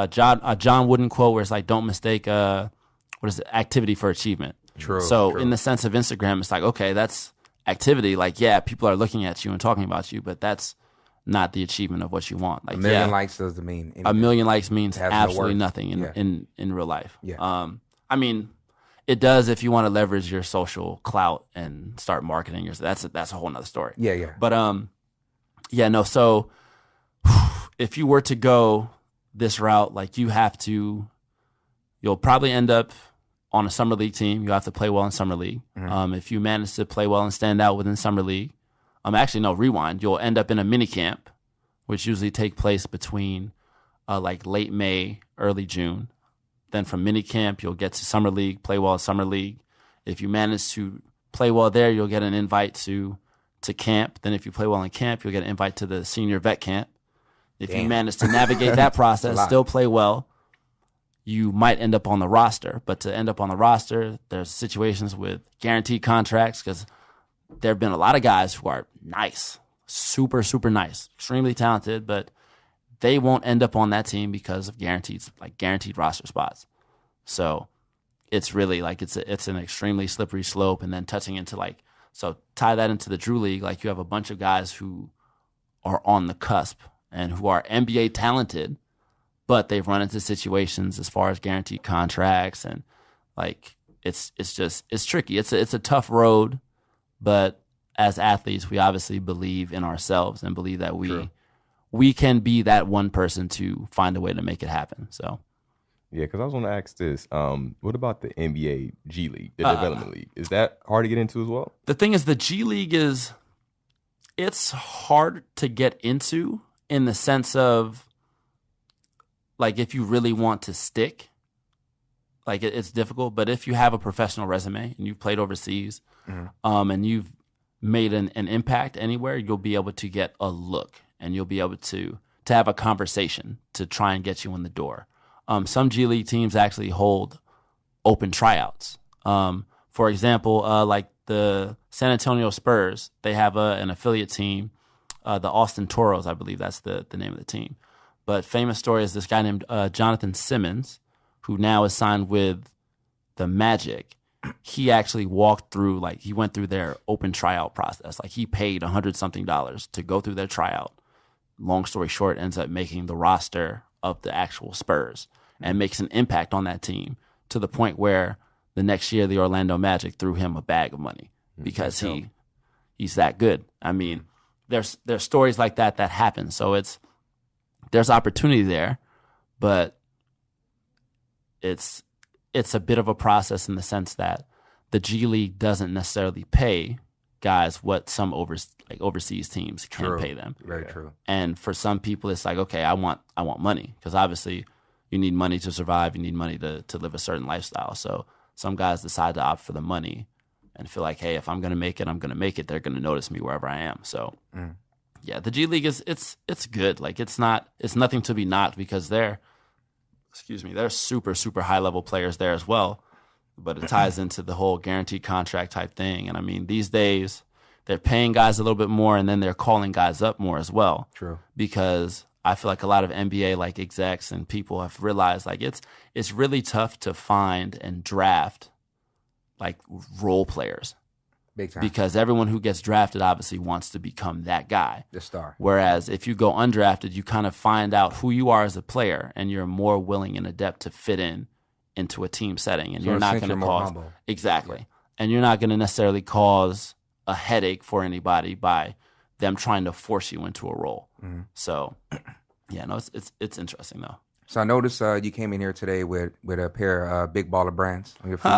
John Wooden quote where it's like, don't mistake activity for achievement. True. So in the sense of Instagram, it's like, okay, that's activity. Like, yeah, people are looking at you and talking about you, but that's not the achievement of what you want. Like, 1 million likes doesn't mean anything. 1 million likes means absolutely nothing in real life. Yeah. I mean, it does if you want to leverage your social clout and start marketing yourself. That's a whole nother story. Yeah. But so if you were to go this route, like you'll probably end up on a summer league team. You have to play well in summer league. Mm-hmm. If you manage to play well and stand out within summer league, rewind. You'll end up in a mini camp, which usually take place between like late May, early June. Then from mini camp, you'll get to summer league, play well in summer league. If you manage to play well there, you'll get an invite to camp. Then if you play well in camp, you'll get an invite to the senior vet camp. If you manage to navigate that process, still play well, you might end up on the roster. But to end up on the roster, there's situations with guaranteed contracts because there have been a lot of guys who are nice, super, super nice, extremely talented, but they won't end up on that team because of guaranteed roster spots. So it's really like it's an extremely slippery slope. And then touching into so tie that into the Drew League, like you have a bunch of guys who are on the cusp and who are NBA talented, but they've run into situations as far as guaranteed contracts and like it's tricky. It's a tough road, but as athletes, we obviously believe in ourselves and believe that we can be that one person to find a way to make it happen. So, yeah, because I was going to ask this. What about the NBA G League, the development league? Is that hard to get into as well? The thing is, the G League it's hard to get into in the sense of, like, if you really want to stick, like, it's difficult. But if you have a professional resume and you've played overseas, and you've made an impact anywhere, you'll be able to get a look and you'll be able to have a conversation to try and get you in the door. Some G League teams actually hold open tryouts. For example, like the San Antonio Spurs, they have an affiliate team, the Austin Toros, I believe that's the name of the team. But famous story is this guy named Jonathan Simmons, who now is signed with the Magic. He actually went through their open tryout process. Like he paid $100-something to go through their tryout. Long story short, ends up making the roster of the actual Spurs and makes an impact on that team to the point where the next year the Orlando Magic threw him a bag of money because he's that good. I mean, there's stories like that happen. So there's opportunity there, but it's a bit of a process in the sense that the G League doesn't necessarily pay guys what some overseas teams can pay them. Very true. And for some people, it's like, okay, I want money because obviously you need money to survive. You need money to live a certain lifestyle. So some guys decide to opt for the money and feel like, hey, if I'm going to make it, I'm going to make it. They're going to notice me wherever I am. So yeah, the G League it's good. Like it's nothing to be knocked because they're super, super high level players there as well. But it ties into the whole guaranteed contract type thing. And I mean, these days they're paying guys a little bit more and then they're calling guys up more as well. True. Because I feel like a lot of NBA like execs and people have realized like it's really tough to find and draft like role players. Big time. Because everyone who gets drafted obviously wants to become that guy. The star. Whereas if you go undrafted, you kind of find out who you are as a player and you're more willing and adept to fit into a team setting. And so you're not going to cause humble. Exactly. Yeah. And you're not going to necessarily cause a headache for anybody by them trying to force you into a role. Mm-hmm. So yeah, no, it's interesting though. So I noticed you came in here today with a pair of big baller brands on your feet.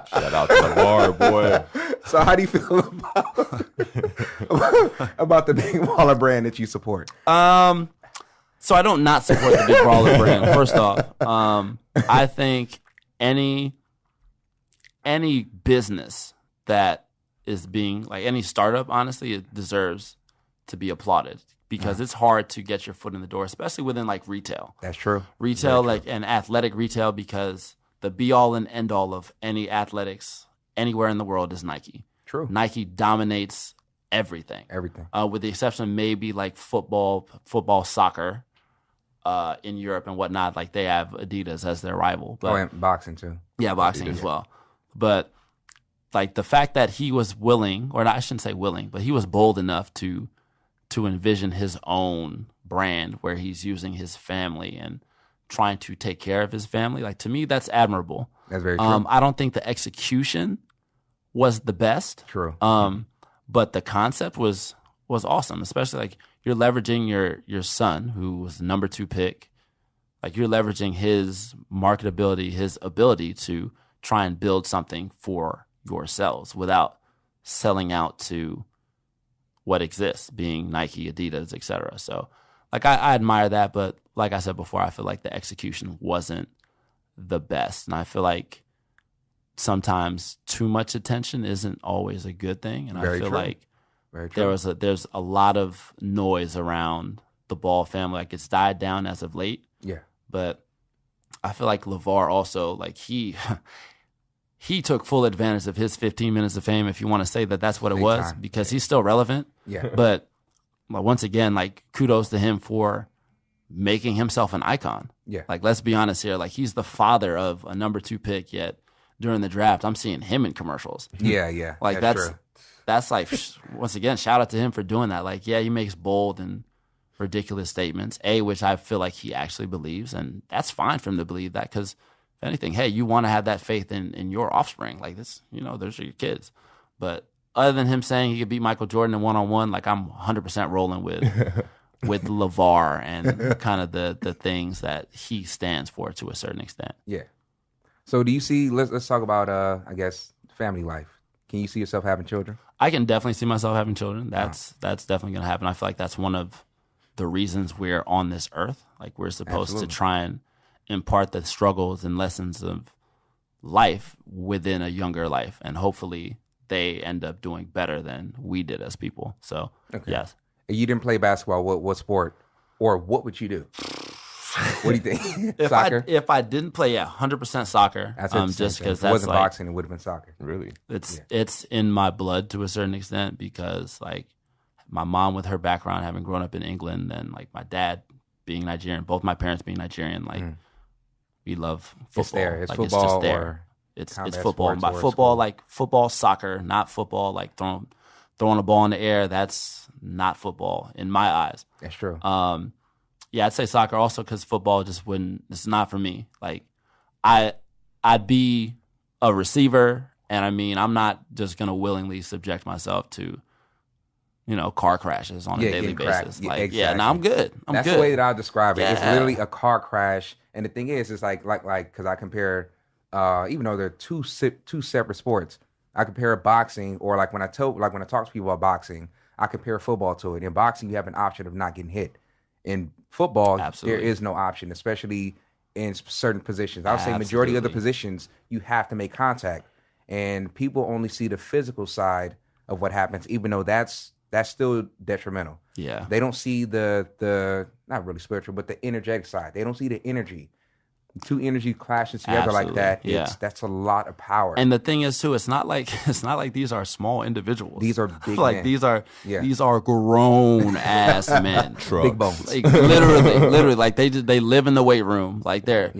Shout out to LeVar, boy. So how do you feel about the Big Baller brand that you support? So I don't not support the Big Baller brand. First off, I think any business that is being like any startup, honestly, it deserves to be applauded because it's hard to get your foot in the door, especially within like retail. That's true. Retail, like and athletic retail, because the be all and end all of any athletics anywhere in the world is Nike. True. Nike dominates everything. Everything. With the exception of maybe like football, soccer, in Europe and whatnot. Like they have Adidas as their rival. But, and boxing too. Yeah, boxing as well. But like the fact that he was willing, or I shouldn't say willing, but he was bold enough to envision his own brand where he's using his family and trying to take care of his family. Like to me, that's admirable. That's very true. I don't think the execution was the best. True. But the concept was awesome, especially like you're leveraging your son, who was the number 2 pick. Like you're leveraging his marketability, his ability to try and build something for yourselves without selling out to what exists, being Nike, Adidas, etc. So like I admire that, but like I said before, I feel like the execution wasn't the best. And I feel like sometimes too much attention isn't always a good thing. And I feel like there's a lot of noise around the Ball family. Like it's died down as of late. Yeah. But I feel like LeVar also, like he took full advantage of his 15 minutes of fame, if you want to say that that's what it was, because he's still relevant. Yeah. But once again, like kudos to him for making himself an icon. Yeah. Like let's be honest here. Like he's the father of a number 2 pick, yet during the draft, I'm seeing him in commercials. Yeah, yeah. Like that's like, once again, shout out to him for doing that. Like, yeah, he makes bold and ridiculous statements, which I feel like he actually believes, and that's fine for him to believe that, because if anything, hey, you want to have that faith in your offspring. Like this, those are your kids. But other than him saying he could beat Michael Jordan in one-on-one, like I'm 100% rolling with LeVar and kind of the things that he stands for to a certain extent. Yeah. So do you see, let's talk about, I guess, family life. Can you see yourself having children? I can definitely see myself having children. That's definitely going to happen. I feel like that's one of the reasons we're on this earth. Like we're supposed to try and impart the struggles and lessons of life within a younger life. And hopefully they end up doing better than we did as people. So, yes. You didn't play basketball. What sport? Or what would you do? What do you think? Soccer? If I didn't play, 100% soccer. Just because if it wasn't boxing, it would have been soccer. Really? It's in my blood to a certain extent, because like my mom with her background, having grown up in England, and like my dad being Nigerian, both my parents being Nigerian, like we love football. It's there. It's like, football. It's just there. It's football. And by football, like football, soccer, not football like throwing a ball in the air. That's not football in my eyes. That's true. Yeah, I'd say soccer also, because football just wouldn't. It's not for me. Like, I'd be a receiver, and I mean, I'm not just gonna willingly subject myself to, car crashes on a daily basis. Like, exactly. No, I'm good. That's good. The way that I describe it. Yeah. It's literally a car crash, and the thing is, it's like because I compare, even though they're two separate sports, I compare boxing, or like when I talk to people about boxing, I compare football to it. In boxing, you have an option of not getting hit. In football, there is no option, especially in certain positions. I would say majority of the positions, you have to make contact. And people only see the physical side of what happens, even though that's still detrimental. Yeah. They don't see the not really spiritual, but the energetic side. They don't see the energy. Two energy clashes together like that. That's a lot of power. And the thing is too, it's not like these are small individuals. These are big men. These are grown ass men. Big bones. Like, literally, like they live in the weight room. Like they're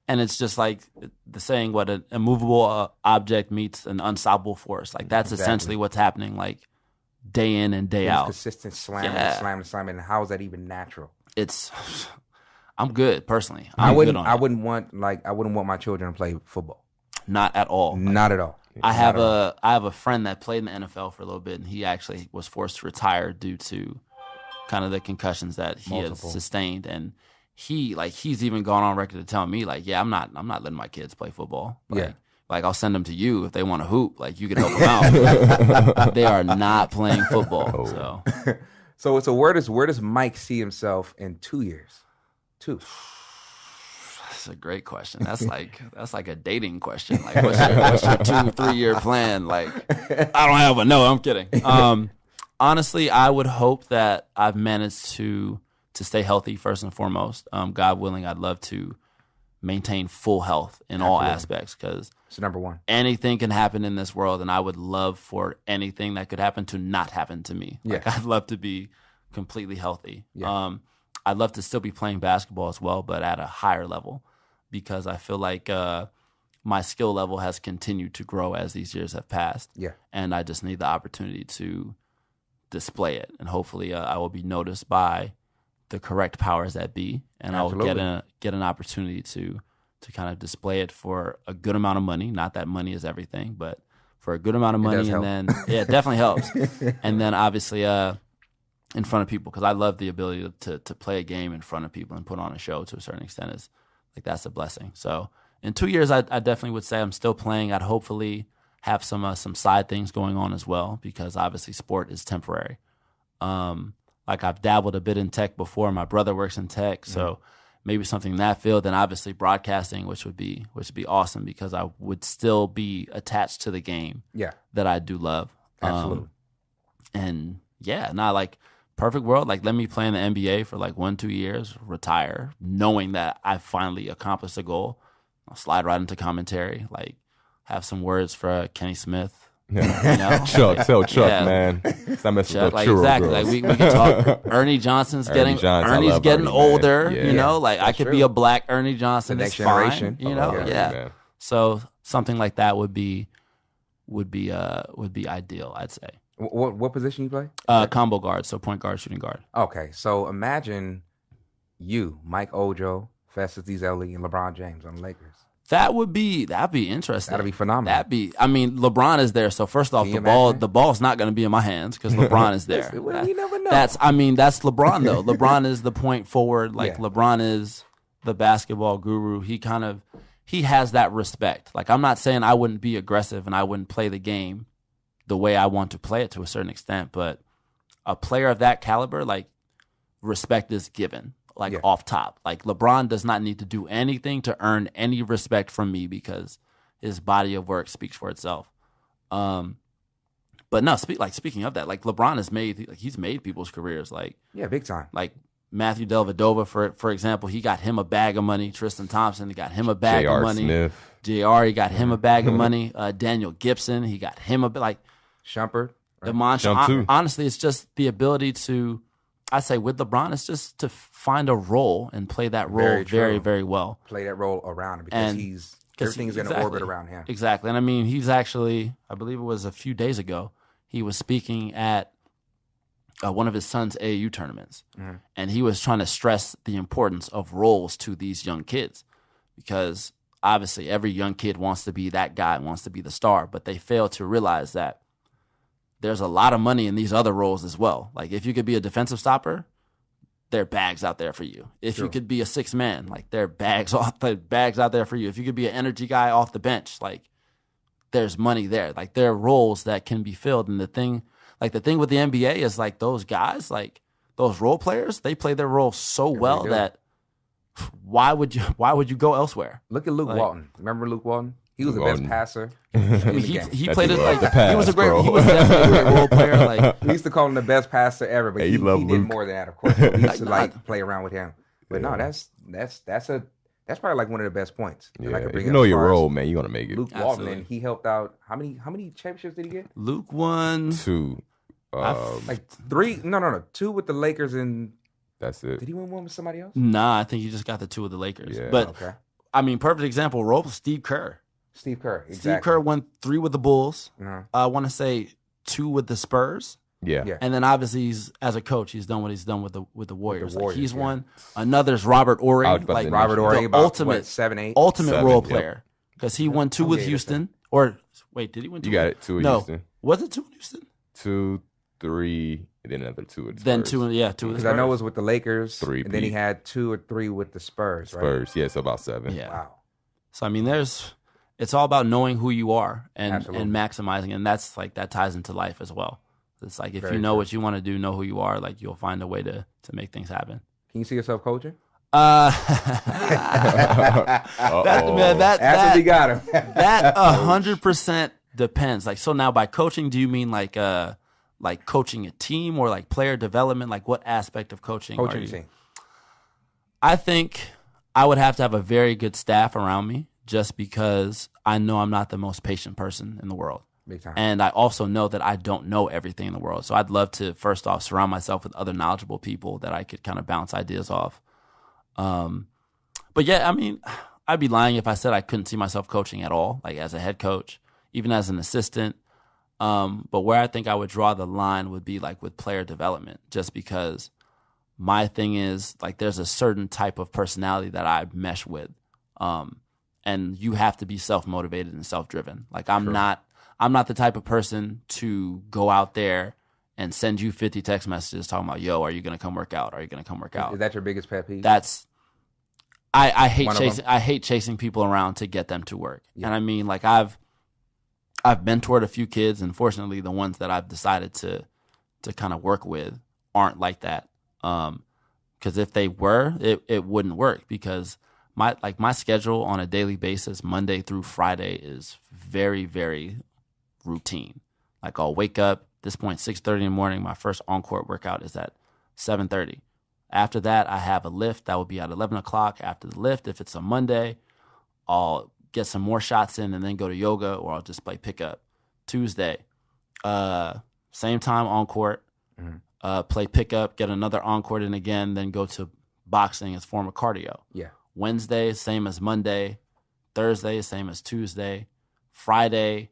and it's just like the saying, what an immovable object meets an unstoppable force. Like that's essentially what's happening. Like day in and day out. Consistent slamming. And how is that even natural? I'm good personally. I wouldn't want my children to play football. Not at all. Not at all. I have a friend that played in the NFL for a little bit, and he actually was forced to retire due to kind of the concussions that he had sustained. And he's even gone on record to tell me, like, yeah, I'm not letting my kids play football. Like, Like, I'll send them to you if they want to hoop. Like, you can help them out. They are not playing football. So where does Mike see himself in 2 years? 2. That's a great question. That's like a dating question. Like, what's your 2-3 year plan? Like, I don't have one. No, I'm kidding. Honestly, I would hope that I've managed to stay healthy first and foremost. God willing, I'd love to maintain full health in all aspects, because it's number one. Anything can happen in this world, and I would love for anything that could happen to not happen to me. Yeah. Like, I'd love to be completely healthy. Yeah. I'd love to still be playing basketball as well, but at a higher level, because I feel like my skill level has continued to grow as these years have passed. Yeah. And I just need the opportunity to display it, and hopefully I will be noticed by the correct powers that be, and I'll get an opportunity to kind of display it for a good amount of money. Not that money is everything, but for a good amount of money, and then it definitely helps. And then obviously in front of people, because I love the ability to play a game in front of people and put on a show to a certain extent. Is like, that's a blessing. So in 2 years, I definitely would say I'm still playing. I'd hopefully have some side things going on as well, because obviously sport is temporary. Like, I've dabbled a bit in tech before. My brother works in tech, so maybe something in that field. Then obviously broadcasting, which would be awesome, because I would still be attached to the game that I do love. Absolutely. And yeah, not like perfect world. Like, let me play in the NBA for like 1-2 years, retire, knowing that I finally accomplished a goal. I'll slide right into commentary, like have some words for Kenny Smith. Yeah. Chuck, man. Stop messing with like, churro exactly. girls. Like, we can talk. Ernie Johnson's getting older. Yeah. You know, like, I could be a black Ernie Johnson. The next it's fine, generation. you know, Man. So something like that would be ideal, I'd say. What position you play? Combo guard, so point guard, shooting guard. Okay, so imagine you, Mike Ojo, Festus Ezeli, and LeBron James on the Lakers. That'd be interesting. That'd be phenomenal. I mean, LeBron is there, so first off, the ball's not going to be in my hands because LeBron is there. Well, you never know. That's LeBron though. LeBron is the point forward. Like, LeBron is the basketball guru. He has that respect. Like, I'm not saying I wouldn't be aggressive and I wouldn't play the game the way I want to play it to a certain extent, but a player of that caliber, like, respect is given. Like, off top. Like, LeBron does not need to do anything to earn any respect from me, because his body of work speaks for itself. But no, speaking of that, like, LeBron he's made people's careers. Like, big time. Like, Matthew Dellavedova, for example, he got him a bag of money. Tristan Thompson, he got him a bag of money. Smith. JR, he got him a bag of money. Daniel Gibson, he got him Shumpert. Right? Honestly, it's just the ability to, I say with LeBron, it's just to find a role and play that role very, very well. Play that role around him, because everything's going to orbit around him. Exactly. And I mean, he's actually, I believe it was a few days ago, he was speaking at one of his son's AAU tournaments. Mm-hmm. And he was trying to stress the importance of roles to these young kids, because obviously every young kid wants to be that guy, wants to be the star, but they fail to realize that there's a lot of money in these other roles as well. Like, if you could be a defensive stopper, there are bags out there for you. If you could be a sixth man, like, there are bags out there for you. If you could be an energy guy off the bench, like, there's money there. Like, there are roles that can be filled. And the thing with the NBA is, like, those guys, like, those role players, they play their role so well that why would you go elsewhere? Look at Luke Walton. Remember Luke Walton? He was the best passer. He played it like he was definitely a great role player. Like, we used to call him the best passer ever, but he did more than that, of course. We used to play around with him. But no, that's probably like one of the best points. Yeah, if you know your role, man, you're gonna make it. Luke Walton, and he helped out. How many championships did he get? Luke won 2. Like 3? No. 2 with the Lakers, and that's it. Did he win one with somebody else? Nah, I think he just got the 2 with the Lakers. Yeah. But I mean, perfect example. Role Steve Kerr. Exactly. Steve Kerr won 3 with the Bulls. Uh-huh. I want to say 2 with the Spurs. Yeah. And then obviously as a coach, he's done what he's done with the Warriors. Like, he's won. Another's Robert Horry. Like Robert Horry, the ultimate 7-8. Ultimate role player. Because he won 2 with Houston. Or wait, did he win 2? You got it. 2 with Houston. Was it 2 with Houston? 2, 3, and then another 2 with the Spurs. Then 2 with the Spurs. Because I know it was with the Lakers. 3. And then he had 2 or 3 with the Spurs, right? Spurs, yeah, so about 7. Yeah. Wow. So I mean, there's it's all about knowing who you are and Absolutely. maximizing. And that's like, that ties into life as well. It's like, if Very you know true. what you want to do, know who you are, like you'll find a way to make things happen. Can you see yourself coaching? That's what we got him. That 100% depends. Like, so now by coaching, do you mean like coaching a team or like player development? Like, what aspect of coaching? Coaching a team. I think I would have to have a very good staff around me, just because I know I'm not the most patient person in the world. Big time. And I also know that I don't know everything in the world. So I'd love to, first off, surround myself with other knowledgeable people that I could kind of bounce ideas off. But yeah, I mean, I'd be lying if I said I couldn't see myself coaching at all, like as a head coach, even as an assistant. But where I think I would draw the line would be like with player development, just because my thing is like there's a certain type of personality that I mesh with. And you have to be self-motivated and self-driven. Like I'm not the type of person to go out there and send you 50 text messages talking about, yo, are you going to come work out? Are you going to come work out? Is that your biggest pet peeve? I hate chasing people around to get them to work. Yeah. And I mean, like I've mentored a few kids, and fortunately the ones that I've decided to kind of work with aren't like that. Because if they were, it wouldn't work, because my schedule on a daily basis, Monday through Friday, is very, very routine. Like I'll wake up at this point 6:30 in the morning. My first on-court workout is at 7:30. After that, I have a lift that will be at 11 o'clock. After the lift, if it's a Monday, I'll get some more shots in and then go to yoga, or I'll just play pickup. Tuesday, same time on court, play pickup, get another on court in again, then go to boxing as form of cardio. Yeah. Wednesday, same as Monday. Thursday, same as Tuesday. Friday,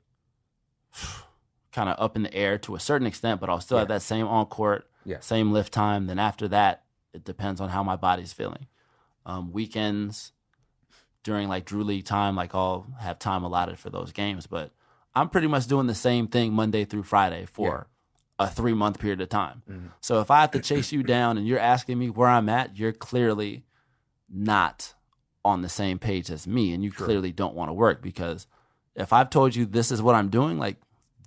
kind of up in the air to a certain extent, but I'll still have that same on court, same lift time. Then after that, it depends on how my body's feeling. Weekends, during like Drew League time, like I'll have time allotted for those games, but I'm pretty much doing the same thing Monday through Friday for a 3-month period of time. Mm-hmm. So if I have to chase you down and you're asking me where I'm at, you're clearly not on the same page as me, and you clearly don't want to work, because if I've told you this is what I'm doing, like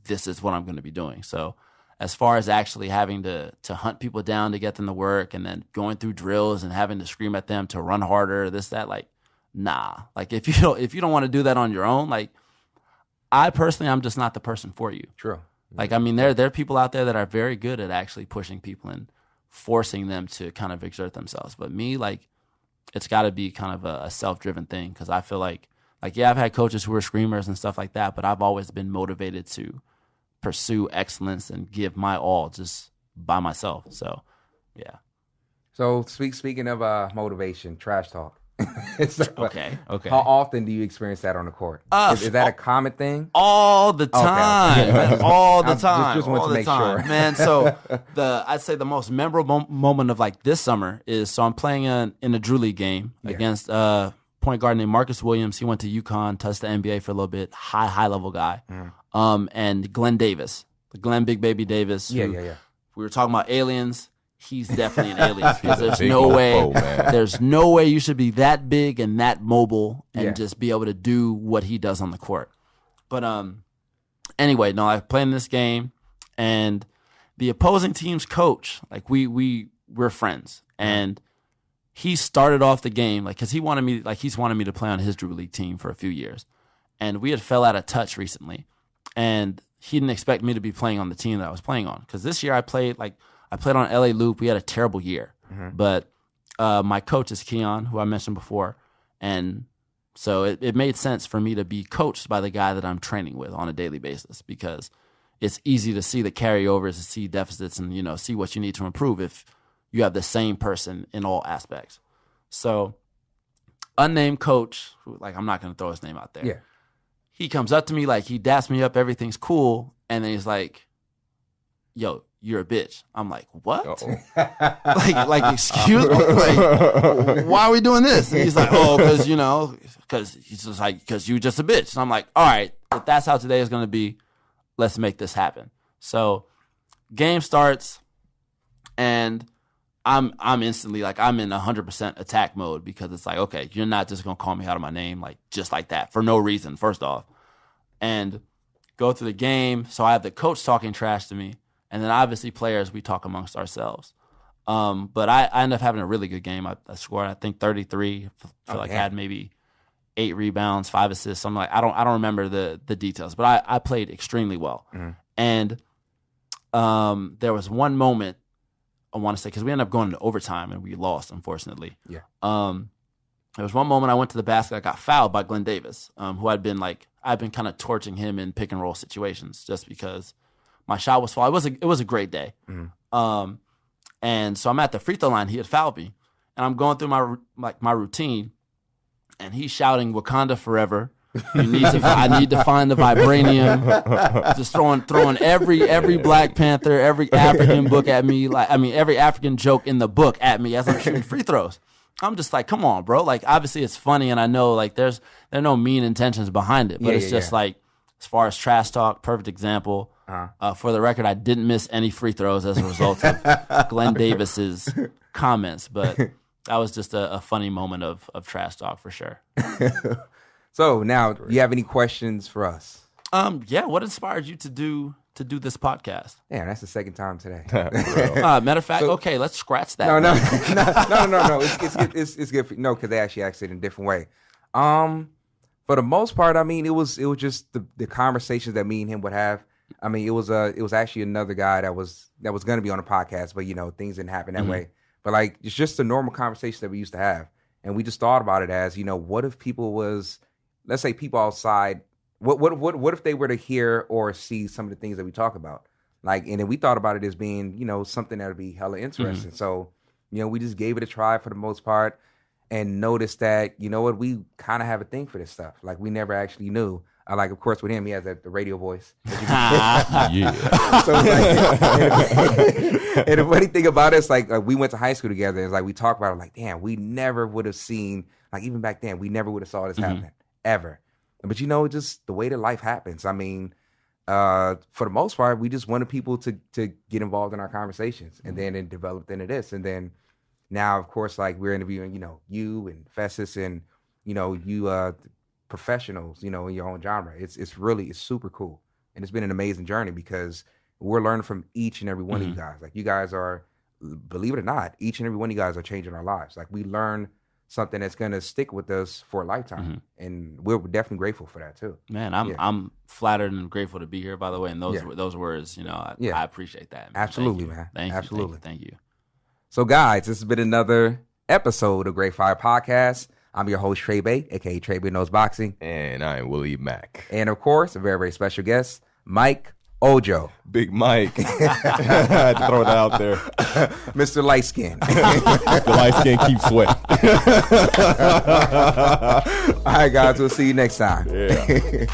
this is what I'm going to be doing. So as far as actually having to hunt people down to get them to work, and then going through drills and having to scream at them to run harder, this, that, like, nah. Like if you don't want to do that on your own, like I personally, I'm just not the person for you. True. Like, I mean, there are people out there that are very good at actually pushing people and forcing them to kind of exert themselves. But me, like, it's got to be kind of a self-driven thing, because I feel like, yeah, I've had coaches who are screamers and stuff like that, but I've always been motivated to pursue excellence and give my all just by myself. So, yeah. So speaking of motivation, trash talk. Okay. How often do you experience that on the court? Is that a common thing? All the time. Okay. All the time. Just want to make sure. Man, so I'd say the most memorable moment of like this summer is, so I'm playing in a Drew League game against point guard named Marcus Williams. He went to UConn, touched the NBA for a little bit, high level guy. And Glen Davis, the Glen Big Baby Davis. Yeah. We were talking about aliens. He's definitely an alien, because there's no way you should be that big and that mobile and just be able to do what he does on the court. But anyway, no, I played in this game, and the opposing team's coach, like we're friends, and he started off the game like, because he's wanted me to play on his Drew League team for a few years, and we had fell out of touch recently, and he didn't expect me to be playing on the team that I was playing on, because this year I played on LA Loop. We had a terrible year. But my coach is Keon, who I mentioned before. And so it made sense for me to be coached by the guy that I'm training with on a daily basis, because it's easy to see the carryovers and see deficits and, see what you need to improve if you have the same person in all aspects. So unnamed coach, who, like, I'm not going to throw his name out there. Yeah. He comes up to me, like, he daps me up, everything's cool. And then he's like, yo, you're a bitch. I'm like, what? like, excuse me? Like, why are we doing this? And he's like, oh, because you just a bitch. And I'm like, all right, if that's how today is going to be, let's make this happen. So game starts, and I'm instantly like, I'm in 100% attack mode because it's like, okay, you're not just going to call me out of my name like just like that for no reason, first off. And go through the game. So I have the coach talking trash to me. And then obviously players, we talk amongst ourselves. But I ended up having a really good game. I scored, I think, 33. I feel like I had maybe 8 rebounds, 5 assists. Something like I don't remember the details, but I played extremely well. Mm-hmm. And there was one moment I want to say, because we ended up going into overtime and we lost, unfortunately. Yeah. There was one moment I went to the basket. I got fouled by Glen Davis, who I'd been kind of torching him in pick and roll situations just because my shot was fouled. It was a great day. Mm-hmm. And so I'm at the free throw line. He had fouled me, and I'm going through my routine, and he's shouting "Wakanda forever." I need to find the vibranium. Just throwing every Black Panther, every African book at me. Every African joke in the book at me as I'm shooting free throws. I'm just like, come on, bro. Like, obviously it's funny, and I know like there are no mean intentions behind it, but it's just like, as far as trash talk, perfect example. For the record, I didn't miss any free throws as a result of Glen Davis's comments, but that was just a funny moment of trash talk for sure. So now, do you have any questions for us? Yeah. What inspired you to do this podcast? Yeah, that's the second time today. Matter of fact, okay, let's scratch that. No. It's good. No, because they actually asked it in a different way. For the most part, I mean, it was just the conversations that me and him would have. I mean, it was actually another guy that was going to be on the podcast, but things didn't happen that mm-hmm. way. But like, it's just a normal conversation that we used to have, and we just thought about it as, what if people was, let's say, people outside. What if they were to hear or see some of the things that we talk about? Like, and then we thought about it as being, something that would be hella interesting. Mm-hmm. So, we just gave it a try for the most part, and noticed that, we kind of have a thing for this stuff. Like, we never actually knew. Like, of course, with him, he has the radio voice. Yeah. So, and the funny thing about it is, like we went to high school together. It's like we talk about it, like, damn, we never would have seen, like, even back then, we never would have saw this mm-hmm. happen, ever. But, just the way that life happens. I mean, for the most part, we just wanted people to get involved in our conversations. And then it developed into this. And then now, of course, like, we're interviewing, you and Festus and, you professionals, in your own genre. It's super cool. And it's been an amazing journey because we're learning from each and every one mm-hmm. of you guys. Like, you guys are, believe it or not, each and every one of you guys are changing our lives. Like, we learn something that's going to stick with us for a lifetime. Mm-hmm. And we're definitely grateful for that too. Man, I'm flattered and grateful to be here, by the way. And those words, I appreciate that, man. Absolutely, man. Absolutely. Thank you. So guys, this has been another episode of Great Fire Podcast. I'm your host, Trey Bay, a.k.a. Trey Bay Knows Boxing. And I'm Willie Mack. And of course, a very, very special guest, Mike Ojo. Big Mike. I had to throw that out there. Mr. Lightskin. The Lightskin keeps sweating. All right, guys. We'll see you next time. Yeah.